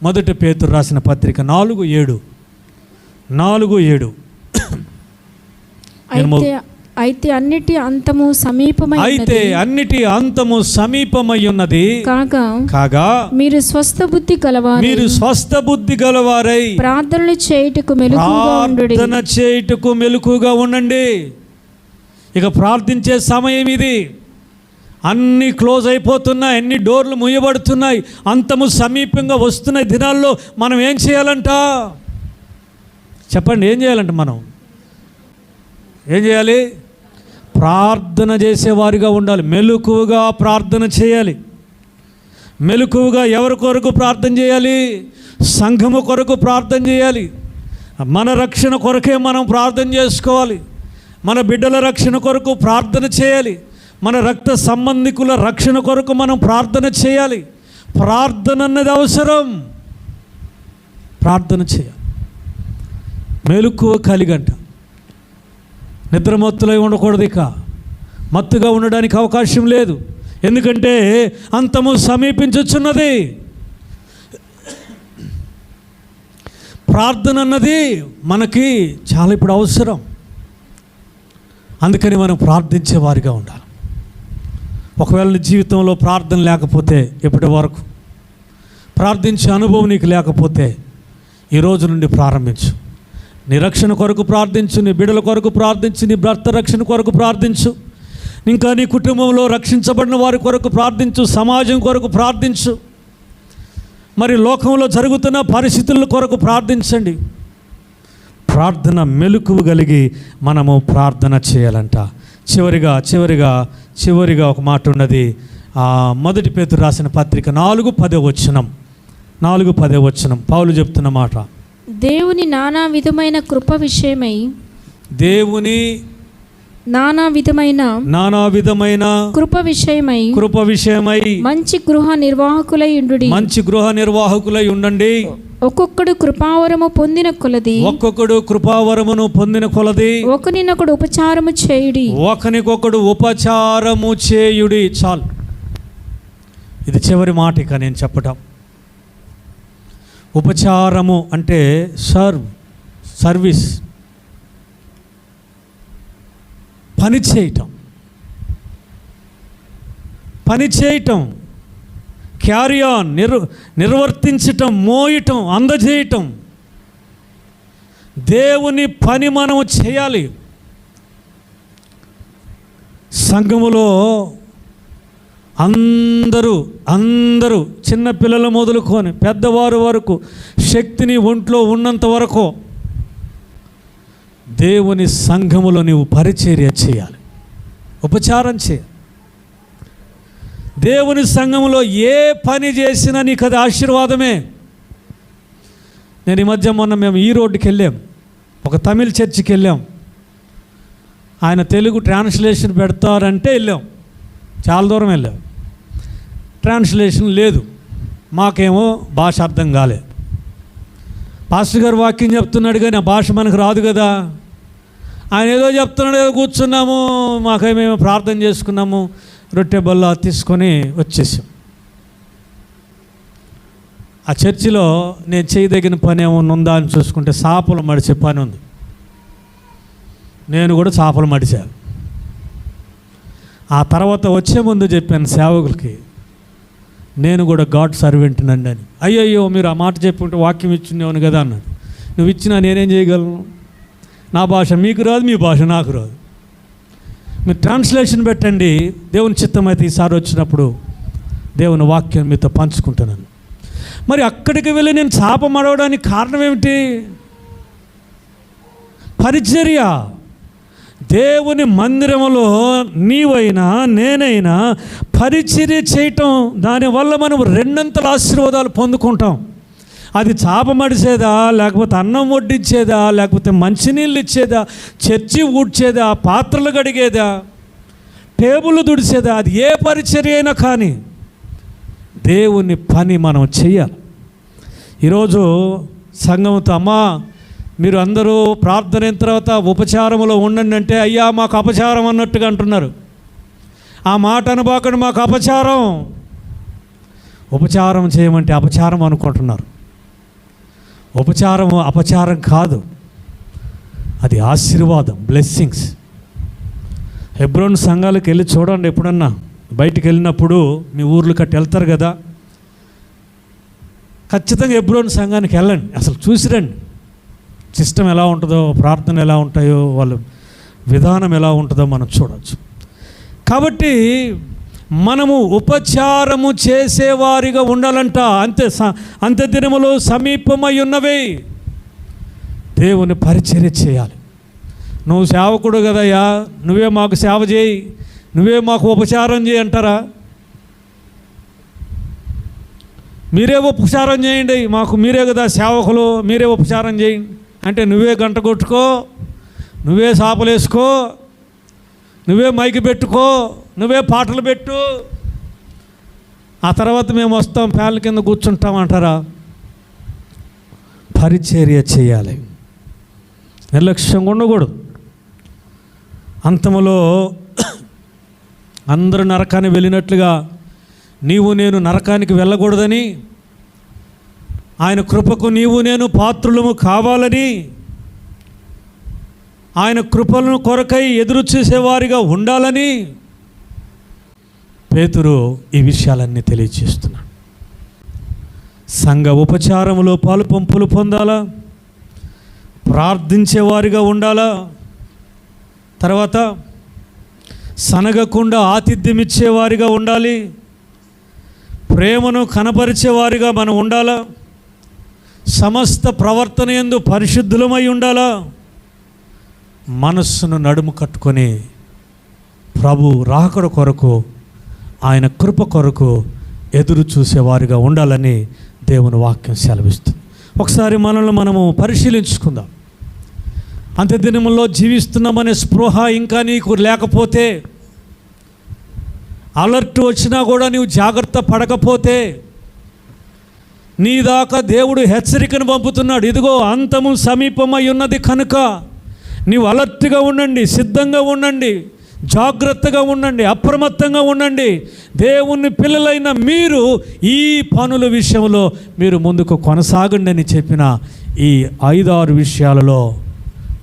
Speaker 2: 1 పేతురు రాసిన పత్రిక 4:7.
Speaker 3: అయితే అన్నిటి అంతము సమీపమై ఉన్నది
Speaker 2: కాగా
Speaker 3: మీరు స్వస్థ బుద్ధి గలవారై ప్రార్థన చేయుటకు మెలకుగా ఉండండి.
Speaker 2: ఇక ప్రార్థించే సమయం ఇది. అన్నీ క్లోజ్ అయిపోతున్నాయి, అన్ని డోర్లు మూయబడుతున్నాయి, అంతము సమీపంగా వస్తున్నాయి దినాల్లో మనం ఏం చేయాలంట? చెప్పండి, ఏం చేయాలంట? మనం ఏం చేయాలి? ప్రార్థన చేసేవారిగా ఉండాలి. మెలకువగా ప్రార్థన చేయాలి. మెలకువగా ఎవరి కొరకు ప్రార్థన చేయాలి? సంఘము కొరకు ప్రార్థన చేయాలి. మన రక్షణ కొరకే మనం ప్రార్థన చేసుకోవాలి. మన బిడ్డల రక్షణ కొరకు ప్రార్థన చేయాలి. మన రక్త సంబంధికుల రక్షణ కొరకు మనం ప్రార్థన చేయాలి. ప్రార్థన అన్నది అవసరం. ప్రార్థన చేయాలి. మెలకువ కలిగంట. నిద్రమత్తులై ఉండకూడదు. ఇక మత్తుగా ఉండడానికి అవకాశం లేదు. ఎందుకంటే అంతము సమీపించుచున్నది. ప్రార్థన అన్నది మనకి చాలా ఇప్పుడు అవసరం. అందుకని మనం ప్రార్థించే వారిగా ఉండాలి. ఒకవేళ నీ జీవితంలో ప్రార్థన లేకపోతే, ఇప్పటి వరకు ప్రార్థించే అనుభవం నీకు లేకపోతే, ఈ రోజు నుండి ప్రారంభించు. నీ రక్షణ కొరకు ప్రార్థించు, నీ బిడ్డల కొరకు ప్రార్థించు, నీ భర్త రక్షణ కొరకు ప్రార్థించు, ఇంకా నీ కుటుంబంలో రక్షించబడిన వారి కొరకు ప్రార్థించు, సమాజం కొరకు ప్రార్థించు, మరి లోకంలో జరుగుతున్న పరిస్థితుల కొరకు ప్రార్థించండి. ప్రార్థన మెలకువ కలిగి మనము ప్రార్థన చేయాలంట. చివరిగా ఒక మాట ఉన్నది. మొదటి పేతురు రాసిన పత్రిక 4:10 వచనం పౌలు చెప్తున్న మాట.
Speaker 3: దేవుని నానా విధమైన కృప విషయమై, దేవుని నానా విధమైన కృప విషయమై మంచి గృహ నిర్వాహకులై ఉండండి. ఒక్కొక్కడు కృపావరమును పొందిన కొలది ఒకనినొకడు ఉపచారము చేయుడి. చాలు, ఇది చివరి మాట. ఇక నేను చెప్పటం, ఉపచారము అంటే సర్వీస్, పని చేయటం, క్యారీ ఆన్, నిర్వర్తించటం, మోయటం, అందజేయటం. దేవుని పని మనం చేయాలి. సంఘములో అందరూ చిన్నపిల్లలు మొదలుకొని పెద్దవారు వరకు శక్తిని ఒంట్లో ఉన్నంత వరకు దేవుని సంఘములో నీవు పరిచర్య చేయాలి, ఉపచారం చేయాలి. దేవుని సంఘములో ఏ పని చేసినా నీకు అది ఆశీర్వాదమే. నేను ఈ మధ్య మేము ఈ రోడ్డుకి వెళ్ళాం, ఒక తమిళ చర్చికి వెళ్ళాం. ఆయన తెలుగు ట్రాన్స్లేషన్ పెడతారంటే వెళ్ళాం. చాలా దూరం వెళ్ళాం, ట్రాన్స్లేషన్ లేదు. మాకేమో భాష అర్థం కాలే. పాస్టర్ గారు వాక్యం చెప్తున్నాడు కానీ ఆ భాష మనకు రాదు కదా. ఆయన ఏదో చెప్తున్నాడు, ఏదో కూర్చున్నాము, మాకేమేమో ప్రార్థన చేసుకున్నాము, రొట్టె బల్ల తీసుకొని వచ్చేసాం. ఆ చర్చిలో నేను చేయదగిన పని ఏమన్నా ఉందా అని చూసుకుంటే చేపలు మడిచే పని ఉంది. నేను కూడా చేపలు మడిచాను. ఆ తర్వాత వచ్చే ముందు చెప్పాను సేవకులకి, నేను కూడా గాడ్ సర్వెంట్నండి అని. అయ్యయ్యో, మీరు ఆ మాట చెప్పుకుంటే వాక్యం ఇచ్చిందేమని కదా అన్నాడు. నువ్వు ఇచ్చినా నేనేం చేయగలను? నా భాష మీకు రాదు, మీ భాష నాకు రాదు. మీరు ట్రాన్స్లేషన్ పెట్టండి, దేవుని చిత్తం అయితే ఈసారి వచ్చినప్పుడు దేవుని వాక్యం మీతో పంచుకుంటున్నాను. మరి అక్కడికి వెళ్ళి నేను చేప మడవడానికి కారణం ఏమిటి? పరిచర్య. దేవుని మందిరంలో నీవైనా నేనైనా పరిచర్య చేయటం, దానివల్ల మనం రెండంతల ఆశీర్వాదాలు పొందుకుంటాం. అది చేప మడిచేదా, లేకపోతే అన్నం వడ్డించేదా, లేకపోతే మంచినీళ్ళు ఇచ్చేదా, చర్చి ఊడ్చేదా, పాత్రలు కడిగేదా, టేబుల్ తుడిచేదా, అది ఏ పరిచర్య అయినా కానీ దేవుని పని మనం చెయ్యాలి. ఈరోజు సంఘంతో, అమ్మా మీరు అందరూ ప్రార్థన అయిన తర్వాత ఉపచారంలో ఉండండి అంటే, అయ్యా మాకు అపచారం అన్నట్టుగా అంటున్నారు. ఆ మాట అనబాకండి, మాకు అపచారం. ఉపచారం చేయమంటే అపచారం అనుకుంటున్నారు. ఉపచారము అపచారం కాదు, అది ఆశీర్వాదం, బ్లెస్సింగ్స్. హెబ్రోన్ సంఘాలకు వెళ్ళి చూడండి. ఎప్పుడన్నా బయటికి వెళ్ళినప్పుడు మీ ఊర్లు కట్టి వెళ్తారు కదా, ఖచ్చితంగా హెబ్రోన్ సంఘానికి వెళ్ళండి, అసలు చూసిరండి. సిస్టమ్ ఎలా ఉంటుందో, ప్రార్థన ఎలా ఉంటాయో, వాళ్ళ విధానం ఎలా ఉంటుందో మనం చూడవచ్చు. కాబట్టి మనము ఉపచారము చేసేవారిగా ఉండాలంట. అంత్య దినములు సమీపమై ఉన్నవి. దేవుని పరిచర్య చేయాలి. నువ్వు సేవకుడు కదయ్యా, నువ్వే మాకు సేవ చేయి, నువ్వే మాకు ఉపచారం చేయి అంటారా? మీరే ఉపచారం చేయండి, మాకు మీరే కదా సేవకులు, మీరే ఉపచారం చేయండి అంటే నువ్వే గంట కొట్టుకో, నువ్వే సాపలేసుకో, నువ్వే మైకి పెట్టుకో, నువ్వే పాటలు పెట్టు, ఆ తర్వాత మేము వస్తాం ఫ్యాన్ల కింద కూర్చుంటాం అంటారా? పరిచర్య చేయాలి, నిర్లక్ష్యంగా ఉండకూడదు. అంతములో అందరూ నరకానికి వెళ్ళినట్లుగా నీవు నేను నరకానికి వెళ్ళకూడదని, ఆయన కృపకు నీవు నేను పాత్రులము కావాలని, ఆయన కృపలను కొరకై ఎదురు చూసేవారిగా ఉండాలని పేతురు ఈ విషయాలన్నీ తెలియజేస్తున్నాడు. సంఘ ఉపచారములో పాలు పంపులు పొందాలా, ప్రార్థించేవారిగా ఉండాలా, తర్వాత సనగకుండా ఆతిథ్యం ఇచ్చేవారిగా ఉండాలి, ప్రేమను కనపరిచేవారిగా మనం ఉండాలా, సమస్త ప్రవర్తన యందు పరిశుద్ధులమై ఉండాలా, మనస్సును నడుము కట్టుకొని ప్రభు రాకడ కొరకు, ఆయన కృప కొరకు ఎదురు చూసేవారిగా ఉండాలని దేవుని వాక్యం సెలవిస్తుంది. ఒకసారి మనల్ని మనము పరిశీలించుకుందాం. అంత్యదినముల్లో జీవిస్తున్నామనే స్పృహ ఇంకా నీకు లేకపోతే, అలర్ట్ వచ్చినా కూడా నీవు జాగ్రత్త పడకపోతే, నీ దాకా దేవుడు హెచ్చరికను పంపుతున్నాడు. ఇదిగో అంతము సమీపమై ఉన్నది కనుక నీవు అలర్ట్గా ఉండండి, సిద్ధంగా ఉండండి, జాగ్రత్తగా ఉండండి, అప్రమత్తంగా ఉండండి. దేవుని పిల్లలైన మీరు ఈ పనుల విషయంలో మీరు ముందుకు కొనసాగండి అని చెప్పిన ఈ 5-6 విషయాలలో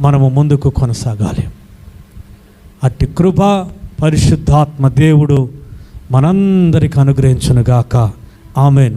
Speaker 3: మనము ముందుకు కొనసాగాలి. అట్టి కృప పరిశుద్ధాత్మ దేవుడు మనందరికి అనుగ్రహించునుగాక. ఆమేన్.